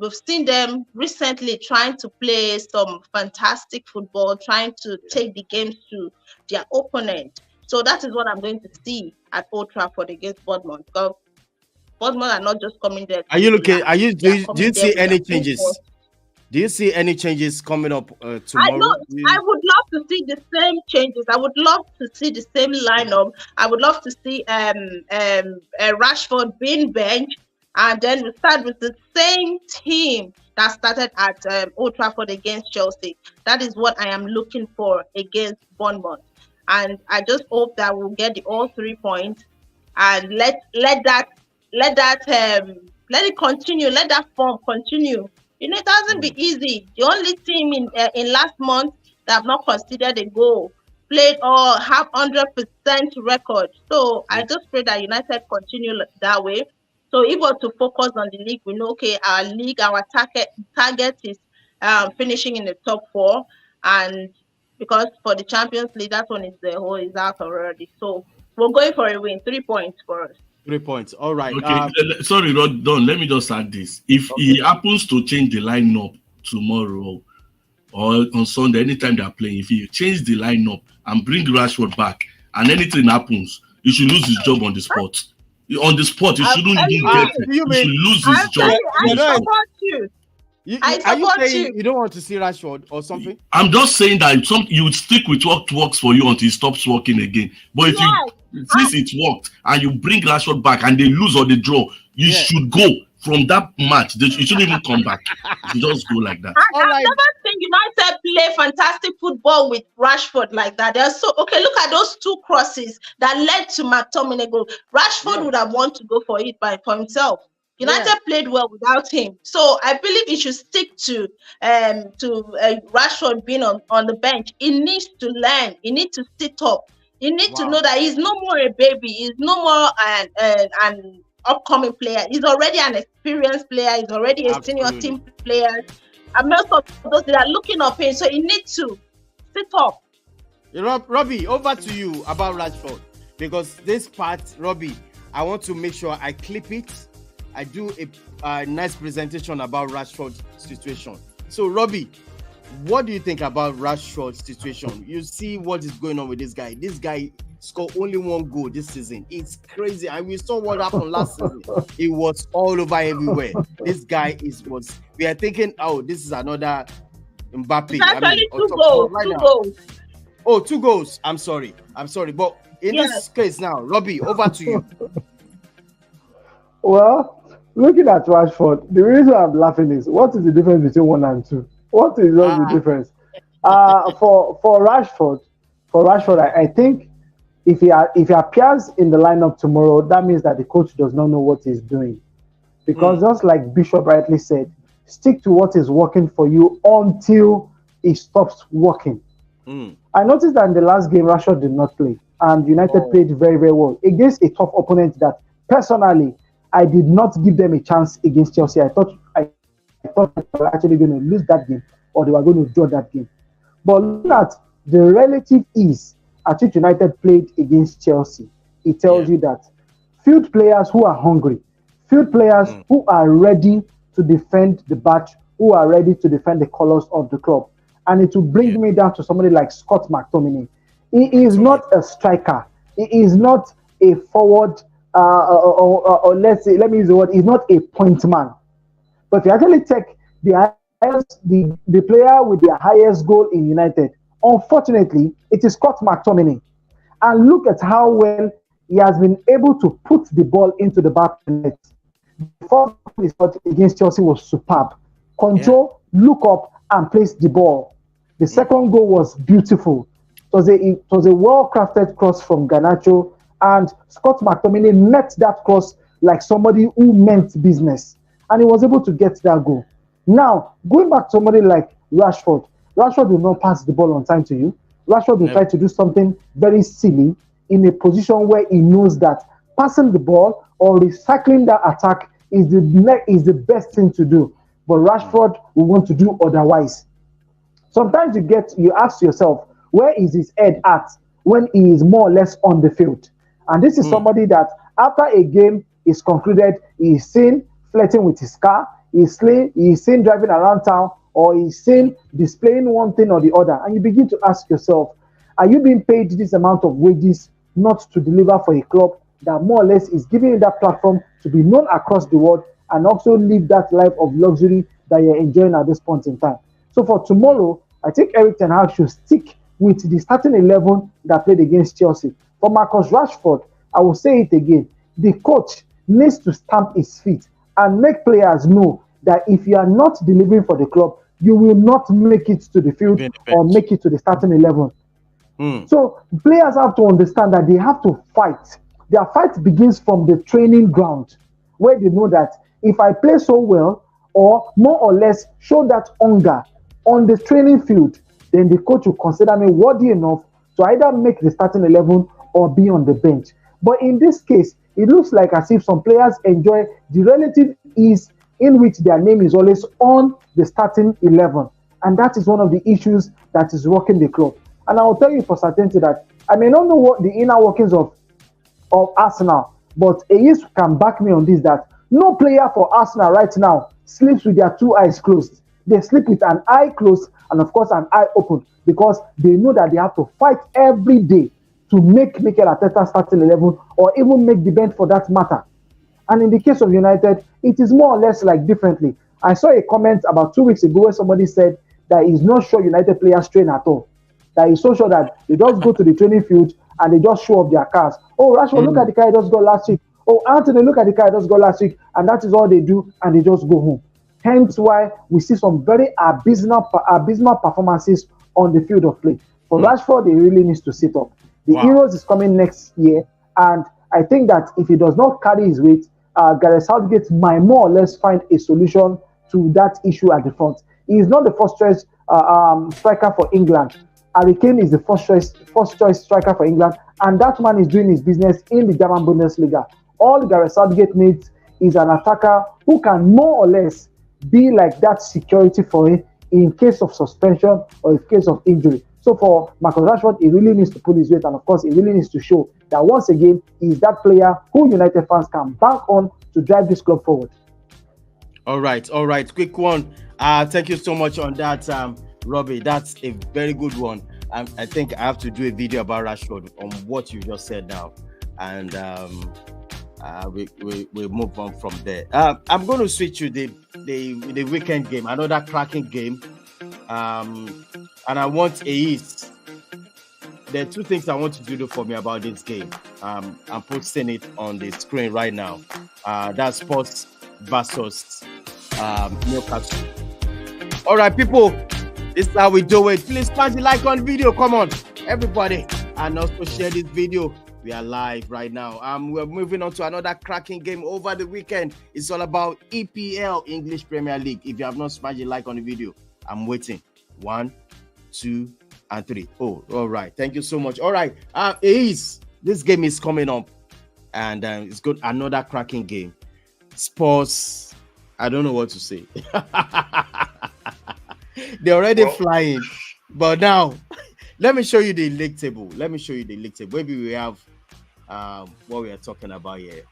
We've seen them recently trying to play some fantastic football, trying to take the games to their opponent. So that is what I'm going to see at Old Trafford against Bournemouth. Because Bournemouth are not just coming there. Are you looking? Do you see any changes? Do you see any changes coming up tomorrow? I would love to see the same changes. I would love to see the same lineup. I would love to see Rashford being benched, and then we start with the same team that started at Old Trafford against Chelsea. That is what I am looking for against Bournemouth. And I just hope that we'll get all 3 points and let it continue. Let that form continue. It hasn't been easy. The only team in last month that have not conceded a goal, played or have 100% record. So I just pray that United continue that way. So if we're to focus on the league, we know our league, our target is finishing in the top 4, and because for the Champions League, that one is out already. So we're going for a win. 3 points for us. 3 points. All right. Okay. Sorry, Don. Let me just add this. If he happens to change the lineup tomorrow or on Sunday, anytime they are playing, if he change the lineup and bring Rashford back, and anything happens, he should lose his job on the spot. On the spot, he shouldn't even get it. He should lose his job. I support you. Are you saying you don't want to see Rashford or something? I'm just saying that you would stick with what works for you until it stops working again. But since it worked and you bring Rashford back and they lose or they draw, you should go from that match. You shouldn't even come back. You just go like that. I've never seen United play fantastic football with Rashford like that. Look at those 2 crosses that led to McTominay goal. Rashford would have wanted to go for it for himself. United played well without him. So I believe he should stick to Rashford being on the bench. He needs to learn. He needs to sit up. He needs to know that he's no more a baby. He's no more an upcoming player. He's already an experienced player. He's already a senior team player. And most of those that are looking up him. So he needs to sit up. Robbie, over to you about Rashford. Because this part, Robbie, I want to make sure I clip it. I do a nice presentation about Rashford's situation. So, Robbie, what do you think about Rashford's situation? You see what is going on with this guy. This guy scored only 1 goal this season. It's crazy. And we saw what happened last season. It was all over everywhere. This guy we are thinking, this is another Mbappe. It's actually 2 goals. 2 goals. Oh, 2 goals. I'm sorry. But in this case now, Robbie, over to you. Well, looking at Rashford, the reason I'm laughing is, what is the difference between 1 and 2? What is the difference? For Rashford, I think if he appears in the lineup tomorrow, that means that the coach does not know what he's doing. Because just like Bishop rightly said, stick to what is working for you until it stops working. I noticed that in the last game, Rashford did not play, and United played very, very well against a tough opponent that, personally, I did not give them a chance against Chelsea. I thought they were actually going to lose that game, or they were going to draw that game. But looking at the relative ease at which United played against Chelsea, it tells you that field players who are hungry, field players who are ready to defend the badge, who are ready to defend the colors of the club. And it will bring me down to somebody like Scott McTominay. He is not a striker. He is not a forward. Or let me use the word, he's not a point man. But if you actually take the player with the highest goal in United, unfortunately, it is Scott McTominay. And look at how well he has been able to put the ball into the back of the net. The first goal against Chelsea was superb. Control, look up, and place the ball. The second goal was beautiful. It was a well-crafted cross from Garnacho, and Scott McTominay met that cross like somebody who meant business, and he was able to get that goal. Now, going back to somebody like Rashford will not pass the ball on time to you. Rashford will try to do something very silly in a position where he knows that passing the ball or recycling that attack is the best thing to do. But Rashford will want to do otherwise. Sometimes you ask yourself, where is his head at when he is more or less on the field? And this is somebody that after a game is concluded, he is seen flirting with his car, he is seen driving around town, or he is seen displaying one thing or the other. And you begin to ask yourself, are you being paid this amount of wages not to deliver for a club that more or less is giving you that platform to be known across the world and also live that life of luxury that you're enjoying at this point in time? So for tomorrow, I think Erik ten Hag should stick with the starting 11 that played against Chelsea. For Marcus Rashford, I will say it again, the coach needs to stamp his feet and make players know that if you are not delivering for the club, you will not make it to the field or make it to the starting 11. So players have to understand that they have to fight. their fight begins from the training ground, where they know that if I play so well, or more or less show that hunger on the training field, then the coach will consider me worthy enough to either make the starting 11 or be on the bench. But in this case, it looks like as if some players enjoy the relative ease in which their name is always on the starting 11. And that is one of the issues that is rocking the club. And I will tell you for certainty that I may not know what the inner workings of Arsenal, but Ayes can back me on this, that no player for Arsenal right now sleeps with their two eyes closed. They sleep with an eye closed and of course an eye open, because they know that they have to fight every day to make Mikel Arteta starting 11 or even make the bench for that matter. And in the case of United, it is more or less like differently. I saw a comment about 2 weeks ago where somebody said that he's not sure United players train at all. That he's so sure that they just go to the training field and they just show off their cars. Oh, Rashford, look at the car he just got last week. Oh, Anthony, look at the car he just got last week. And that is all they do, and they just go home. Hence why we see some very abysmal performances on the field of play. For Rashford, he really needs to sit up. The Euros is coming next year, and I think that if he does not carry his weight, Gareth Southgate might more or less find a solution to that issue at the front. He is not the first choice striker for England. Harry Kane is the first choice striker for England, and that man is doing his business in the German Bundesliga. All Gareth Southgate needs is an attacker who can more or less be like that security for him in case of suspension or in case of injury. So for Marcus Rashford, he really needs to pull his weight, and of course, he really needs to show that once again, he is that player who United fans can bank on to drive this club forward. All right. Quick one. Thank you so much on that, Robbie. That's a very good one. I think I have to do a video about Rashford on what you just said now, and we move on from there. I'm going to switch to the weekend game, another cracking game, and I want Ayes. There are two things I want you to do for me about this game. I'm posting it on the screen right now. That's Spurs versus Newcastle. All right, people, this is how we do it. Please smash the like on video. Come on, everybody, and also share this video. We are live right now. We're moving on to another cracking game over the weekend. It's all about EPL, English Premier League. If you have not smashed the like on the video, I'm waiting. 1, 2, and 3. Oh, all right. Thank you so much. All right. This game is coming up, and it's good. Another cracking game. Spurs. I don't know what to say. They're already flying, but now let me show you the league table. Maybe we have what we are talking about here.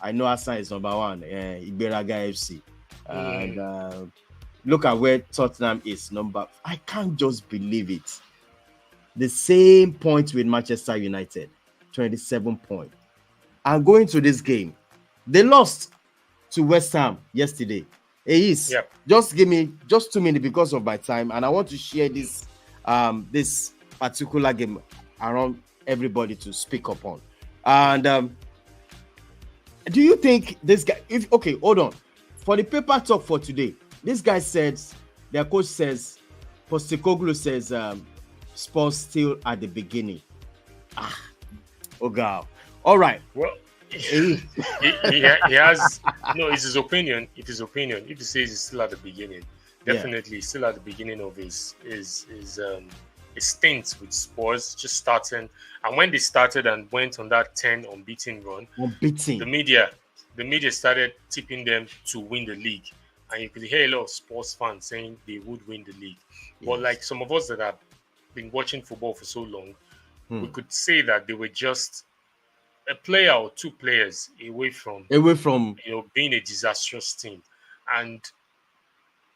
I know Arsenal is number 1, Iberaga FC, and look at where Tottenham is number. I can't just believe it. The same point with Manchester United, 27 points. And going to this game, they lost to West Ham yesterday. Just give me just 2 minutes because of my time, and I want to share this this particular game around everybody to speak upon. And do you think this guy? Hold on. For the paper talk for today, this guy says, their coach says, Postecoglou says, Spurs still at the beginning. Oh God! All right. Well, he has it's his opinion. It's his opinion. If he says he's still at the beginning, definitely still at the beginning of his stint with Spurs, just starting. And when they started and went on that 10 unbeaten run, the media started tipping them to win the league. And you could hear a lot of sports fans saying they would win the league. Yes. But like some of us that have been watching football for so long, we could say that they were just a player or two players away from being a disastrous team. And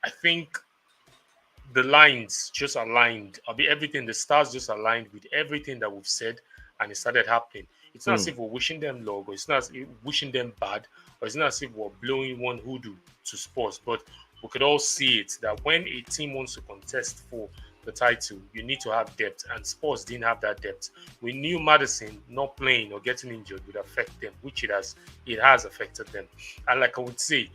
I think the lines just aligned. Everything, the stars just aligned with everything that we've said, and it started happening. It's not as if we're wishing them luck, or it's not as if we're wishing them bad, or it's not as if we're blowing one hoodoo to Spurs. But we could all see it that when a team wants to contest for the title, you need to have depth, and Spurs didn't have that depth. We knew Maddison not playing or getting injured would affect them, which it has affected them. And like I would say,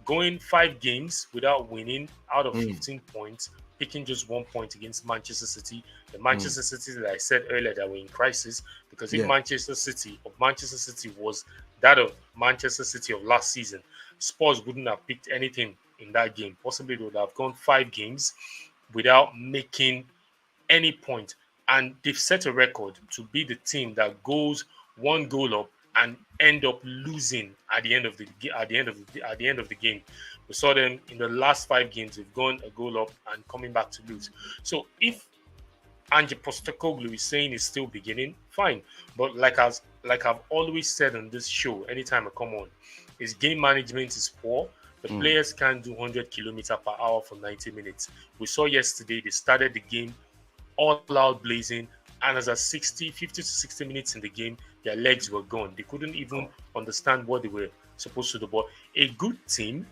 going 5 games without winning out of 15 points picking just 1 point against Manchester City. The Manchester City that I said earlier that were in crisis, because if Manchester City was that of Manchester City of last season, Spurs wouldn't have picked anything in that game. Possibly they would have gone 5 games without making any point. And they've set a record to be the team that goes 1 goal up and end up losing at the end of the game. We saw them in the last 5 games. They've gone a goal up and coming back to lose. So if Ange Postecoglou is saying it's still beginning, fine. But like I've always said on this show, anytime I come on, is game management is poor. The players can't do 100 kilometers per hour for 90 minutes. We saw yesterday they started the game all out blazing, and as a 50 to 60 minutes in the game, their legs were gone. They couldn't even understand what they were supposed to do. But a good team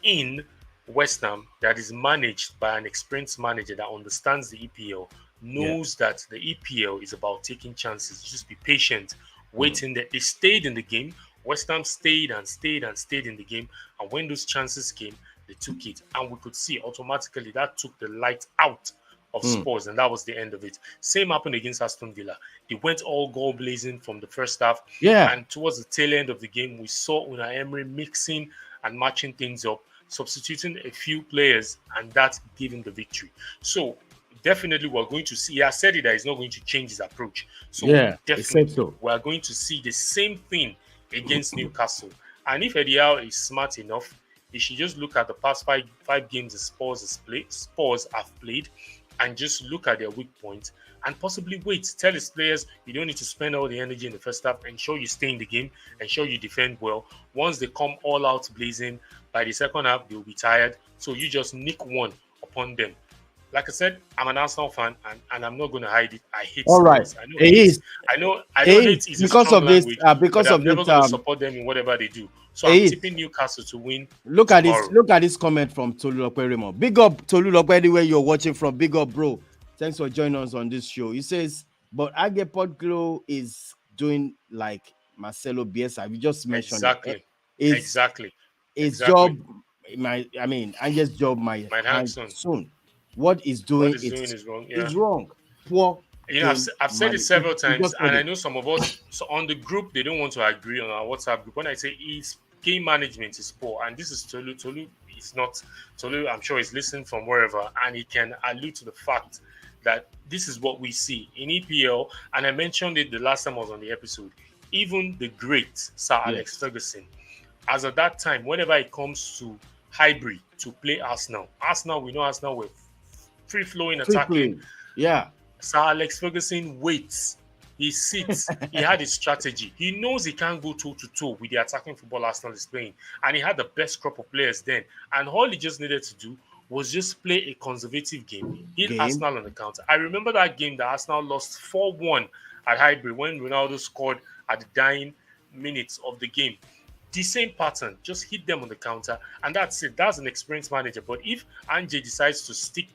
in West Ham that is managed by an experienced manager that understands the EPL knows that the EPL is about taking chances. Just be patient, waiting. That they stayed in the game. West Ham stayed and stayed and stayed in the game, and when those chances came, they took it, and we could see automatically that took the light out of Spurs, and that was the end of it. Same happened against Aston Villa. They went all goal blazing from the first half, and towards the tail end of the game, we saw Unai Emery mixing and matching things up, substituting a few players, and that gave him the victory. So definitely we're going to see, he has said it that he's not going to change his approach. So definitely we're going to see the same thing against Newcastle. And if Eddie Howe is smart enough, he should just look at the past five games the Spurs have played, and just look at their weak points and possibly wait. Tell his players, you don't need to spend all the energy in the first half. Ensure you stay in the game. Ensure you defend well. Once they come all out blazing, by the second half, they'll be tired. So you just nick one upon them. Like I said, I'm an Arsenal fan, and I'm not going to hide it. I hate Spurs. Right. I know it is. I know hate is because of this. Because of I'm never this, going to support them in whatever they do. So I'm tipping Newcastle to win. Look at this. Look at this comment from Tolu Lokwerimo. Big up Tolu Lokwe, anywhere you're watching from. Big up, bro. Thanks for joining us on this show. He says, but Ange Postecoglou is doing like Marcelo Bielsa. We just mentioned exactly. His job. Ange's job might end soon. What he's doing is wrong. It's wrong. Poor. You know, I've said it several times, and I know some of us on the group, they don't want to agree on our WhatsApp group. When I say game management is poor, and this is Tolu. Tolu is not Tolu. I'm sure he's listening from wherever, and he can allude to the fact that this is what we see in EPL. And I mentioned it the last time I was on the episode. Even the great Sir Alex Ferguson, as at that time, whenever it comes to Highbury to play Arsenal, we know Arsenal were free-flowing attacking. Yeah. Sir Alex Ferguson waits. He sits. He had his strategy. He knows he can't go toe-to-toe with the attacking football Arsenal is playing. And he had the best crop of players then. And all he just needed to do was just play a conservative game. Hit Arsenal on the counter. I remember that game that Arsenal lost 4-1 at Highbury when Ronaldo scored at the dying minutes of the game. The same pattern, just hit them on the counter, and that's it. That's an experienced manager. But if Ange decides to stick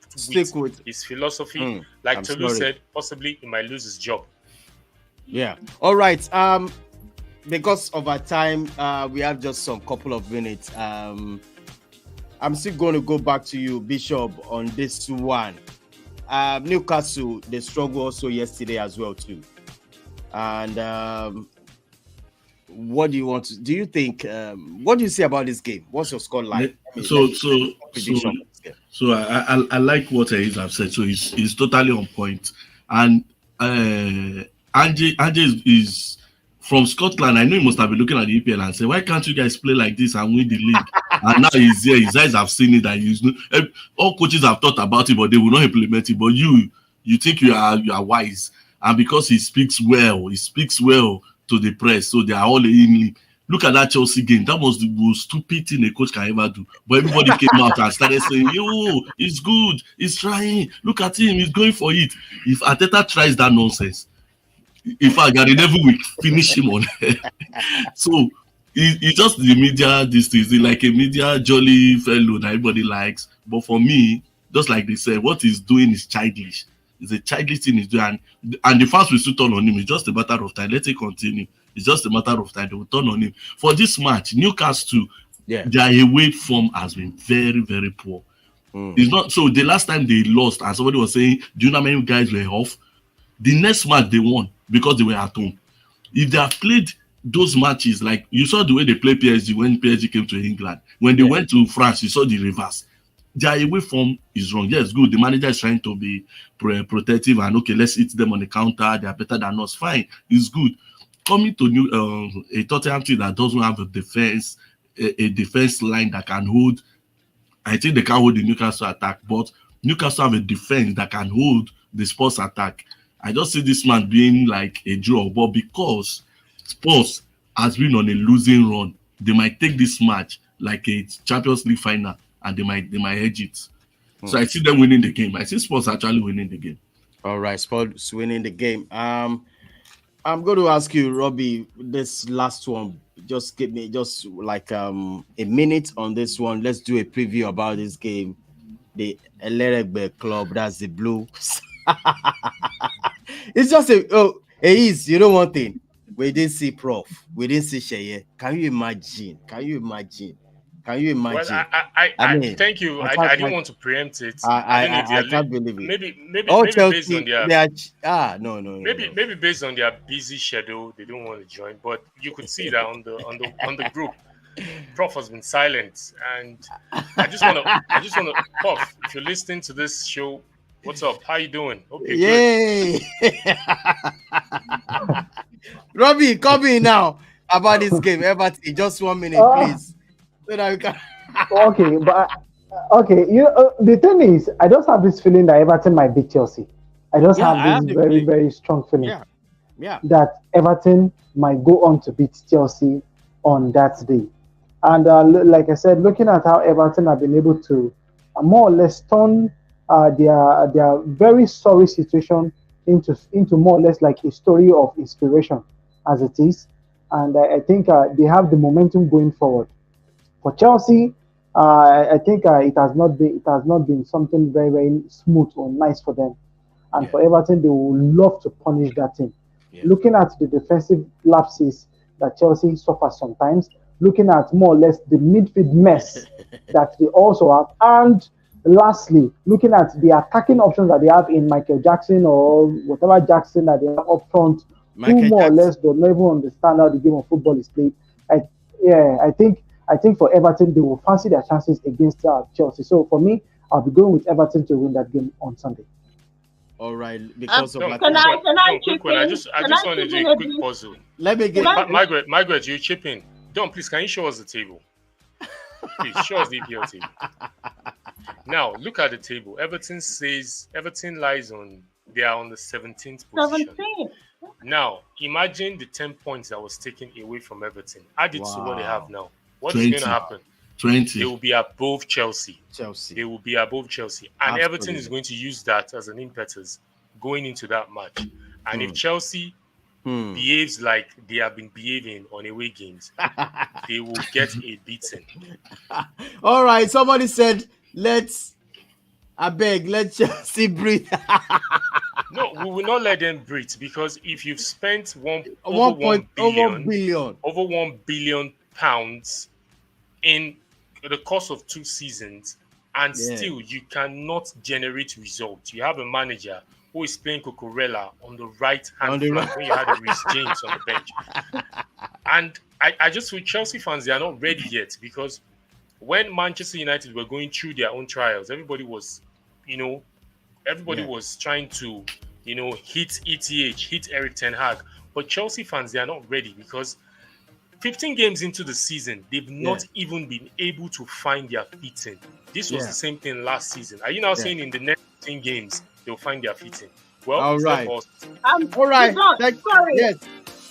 with his philosophy, like Tolu said, possibly he might lose his job. Yeah. All right. Because of our time, we have just some couple of minutes. I'm still going to go back to you, Bishop, on this one. Newcastle, they struggled also yesterday as well too. And what do you want to do? You think what do you say about this game? What's your score like? So I like what Ace have said. So he's totally on point. And Ange is from Scotland. I know he must have been looking at the EPL and say, why can't you guys play like this and win the league? And now he's here. His eyes have seen it. And all coaches have thought about it, but they will not implement it. But you think you are wise, and because he speaks well to the press, so they are all in him. Look at that Chelsea game. That was the most stupid thing a coach can ever do. But everybody came out and started saying, yo, he's good, he's trying. Look at him, he's going for it. If Arteta tries that nonsense, in fact, Gary Neville will finish him on. So it's just the media. This is like a media jolly fellow that everybody likes. But for me, just like they said, what he's doing is childish. It's a childish thing he's doing, and the fans will still turn on him. It's just a matter of time. Let it continue. It's just a matter of time. They will turn on him. For this match, Newcastle, their away form has been very, very poor. It's not so. The last time they lost, and somebody was saying, "Do you know how many guys were off?" The next match they won because they were at home. If they have played those matches, like you saw the way they played PSG when PSG came to England, when they went to France, you saw the reverse. Their away form is wrong. Yes, good. The manager is trying to be protective and okay, let's hit them on the counter. They are better than us. Fine, it's good. Coming to a Tottenham team that doesn't have a defense line that can hold. I think they can hold the Newcastle attack, but Newcastle have a defense that can hold the Spurs attack. I just see this man being like a draw, but because Spurs has been on a losing run, they might take this match like a Champions League final, and they might edge it. So I see them winning the game. I see Spurs actually winning the game. All right, Spurs winning the game. I'm going to ask you, Robbie, this last one. Just give me just like a minute on this one. Let's do a preview about this game. The Eleregbe Club, that's the Blues. It's just it is, you know one thing. We didn't see Prof. We didn't see Sheye. Can you imagine? Well, I mean, thank you. I didn't want to preempt it. I can't believe it. Maybe Chelsea, based on their no. Maybe based on their busy schedule, they don't want to join. But you could see that on the group. Prof has been silent, and I just want to Prof, if you're listening to this show, what's up? How you doing? Okay, yay. Robbie, come in now about this game. Everton, just 1 minute, please. So that we can... Okay, but the thing is, I just have this feeling that Everton might beat Chelsea. I just have this very, very strong feeling that Everton might go on to beat Chelsea on that day. And like I said, looking at how Everton have been able to more or less turn their very sorry situation into more or less like a story of inspiration as it is. And I think they have the momentum going forward. For Chelsea, I think it has not been something very, very smooth or nice for them. And for Everton, they will love to punish that team. Yeah. Looking at the defensive lapses that Chelsea suffers sometimes, looking at more or less the midfield mess that they also have, and lastly, looking at the attacking options that they have in Michael Jackson or whatever Jackson that they have up front, who more or less don't even understand how the game of football is played. I think for Everton, they will fancy their chances against Chelsea. So for me, I'll be going with Everton to win that game on Sunday. All right, because of can I chip in? I just want to do a quick puzzle. Let me get Margaret, you chip in. Don, please, can you show us the table? Please show us the EPL table. Now, look at the table. Everton lies they are on the 17th position. 17. Now, imagine the 10 points that was taken away from Everton. Add it to what they have now. What is going to happen? 20. They will be above Chelsea. They will be above Chelsea. And Absolutely. Everton is going to use that as an impetus going into that match. And if Chelsea behaves like they have been behaving on away games, they will get a beating. All right. Somebody said, let Chelsea breathe. No, we will not let them breathe, because if you've spent over 1 billion pounds in the course of 2 seasons, and still you cannot generate results. You have a manager who is playing Cucurella on the right hand flank when you had Reece James on the bench. And I just feel Chelsea fans, they are not ready yet, because when Manchester United were going through their own trials, everybody was trying to, hit ETH, hit Eric Ten Hag. But Chelsea fans, they are not ready, because 15 games into the season, they've not even been able to find their feet in. This was the same thing last season. Are you now saying in the next 15 games, they'll find their feet in? Well, all right. All right. Sorry. Yes.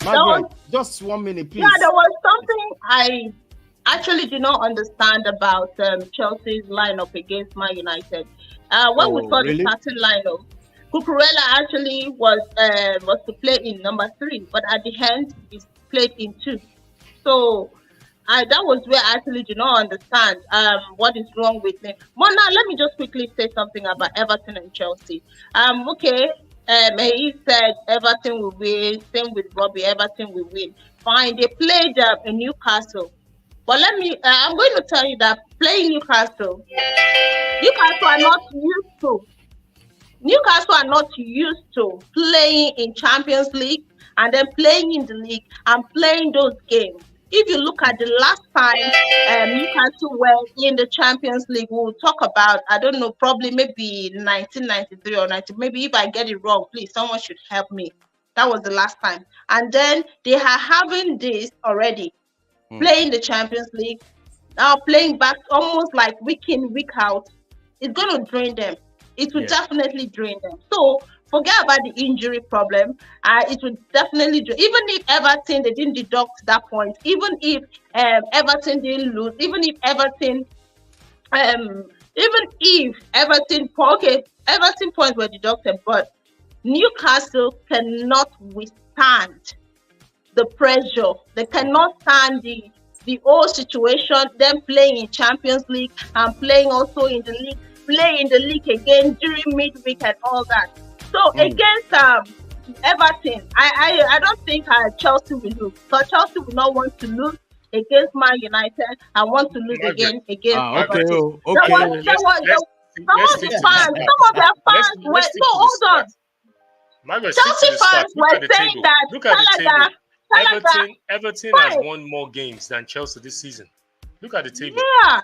Margaret, just 1 minute, please. Yeah, there was something I actually do not understand about Chelsea's lineup against Man United. When we saw the starting lineup, Cucurella actually was to play in number 3, but at the end, he played in 2. So that was where I actually do not understand what is wrong with me. But now let me just quickly say something about Everton and Chelsea. He said Everton will win. Same with Robbie, Everton will win. Fine. They played in Newcastle. But I'm going to tell you that playing Newcastle are not used to. Newcastle are not used to playing in Champions League and then playing in the league and playing those games. If you look at the last time Newcastle were in the Champions League, we'll talk about, I don't know, probably maybe 1993 or 90. Maybe if I get it wrong, please, someone should help me. That was the last time. And then they are having this already, playing the Champions League, now playing back almost like week in, week out. It's going to drain them. It will definitely drain them. So forget about the injury problem. It would definitely do. Even if Everton, they didn't deduct that point. Even if Everton didn't lose. Even if Everton points were deducted, but Newcastle cannot withstand the pressure. They cannot stand the whole situation. Them playing in Champions League and playing also in the league. Play in the league again during midweek and all that. So against Everton, I don't think Chelsea will lose. But Chelsea will not want to lose against Man United and want to lose again against Everton. Some of their fans were hold on. Chelsea fans were saying that look at the table. Everton has won more games than Chelsea this season. Look at the table. Yeah.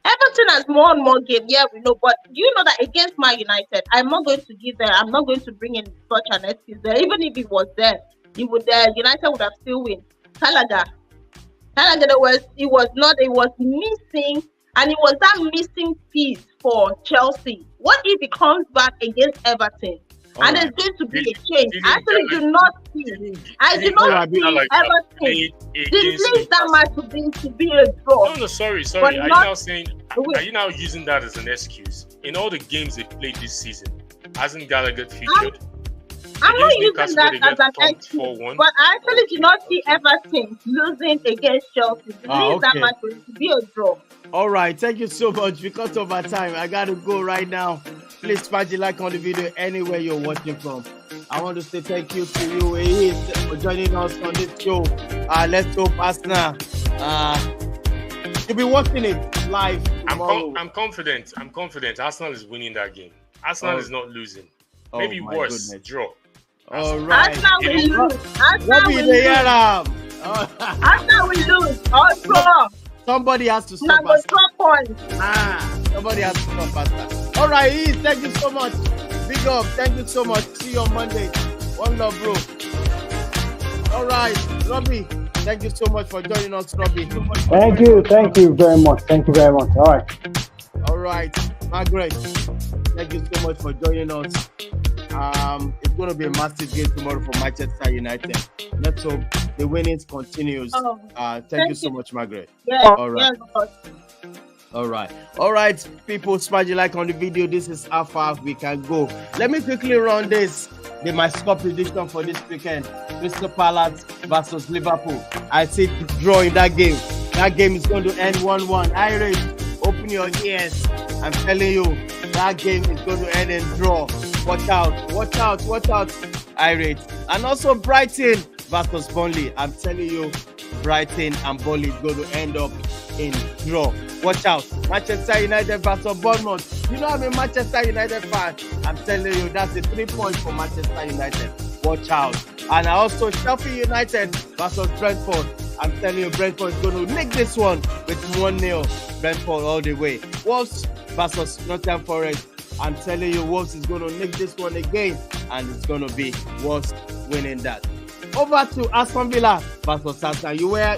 Everton has more and more games, yeah, we know. But you know that against Man United, I'm not going to bring in such an excuse there. Even if it was there, United would have still win. Gallagher, it was missing, and it was that missing piece for Chelsea. What if it comes back against Everton? And there's going to be a change. I actually do not see Everton. The least that match to be a draw. No, sorry. Are you now using that as an excuse? In all the games they've played this season, hasn't Gallagher featured? I'm not using that as an excuse, but I actually do not see Everton losing against Chelsea. The least that match to be a draw. All right, thank you so much. Because of our time, I got to go right now. Please smash the like on the video anywhere you're watching from. I want to say thank you to you, Ace, for joining us on this show. Let's hope Arsenal you'll be watching it live tomorrow. I'm confident. Arsenal is winning that game. Arsenal is not losing. Maybe worse, draw. All right. Arsenal will lose. Arsenal will lose. Or draw. Somebody has to stop us. Somebody has to stop us. All right, Heath, thank you so much. Big up. Thank you so much. See you on Monday. One love, bro. All right, Robbie, thank you so much for joining us, Robbie. Thank you very much. All right, Margaret, thank you so much for joining us. It's going to be a massive game tomorrow for Manchester United. Let's hope the winnings continues. Thank you so much, Margaret. Yeah, all right. All right, people, smash the like on the video. This is how far we can go. Let me quickly run this. My score prediction for this weekend: Crystal Palace versus Liverpool. I see draw in that game. That game is going to end 1-1. Irish, open your ears. I'm telling you, that game is going to end in draw. Watch out, Irish. And also Brighton versus Burnley. I'm telling you, Brighton and Burnley is going to end up in draw. Watch out. Manchester United versus Bournemouth. You know I'm a Manchester United fan. I'm telling you, that's a 3 points for Manchester United. Watch out. And also Sheffield United versus Brentford. I'm telling you, Brentford is going to nick this one with 1-0. Brentford all the way. Wolves versus Nottingham Forest. I'm telling you, Wolves is going to nick this one again, and it's going to be Wolves winning that. Over to Aston Villa versus Arsenal.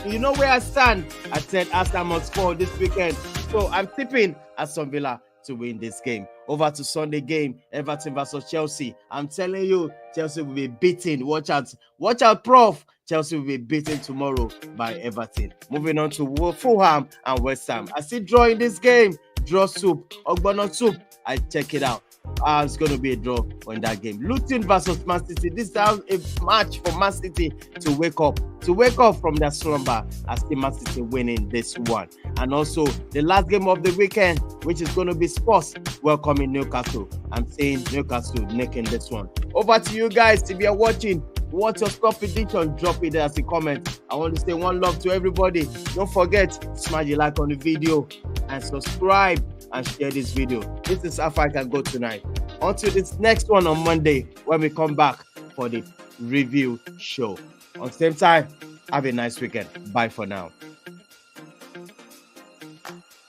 You know where I stand. I said Arsenal must score this weekend. So I'm tipping Aston Villa to win this game. Over to Sunday game, Everton versus Chelsea. I'm telling you, Chelsea will be beaten. Watch out, Prof. Chelsea will be beaten tomorrow by Everton. Moving on to Fulham and West Ham. I see draw in this game. Draw soup, Ogbono soup. I check it out. It's going to be a draw in that game. Luton versus Man City. This is a match for Man City to wake up from their slumber. I see Man City winning this one. And also the last game of the weekend, which is going to be Spurs welcoming Newcastle. I'm saying Newcastle nicking this one. Over to you guys. If you're watching, What's your score prediction? Drop it there as a comment. I want to say one love to everybody. Don't forget, smash the like on the video and subscribe and share this video. This is how far I can go tonight. Until this next one on Monday when we come back for the review show. On the same time, have a nice weekend. Bye for now.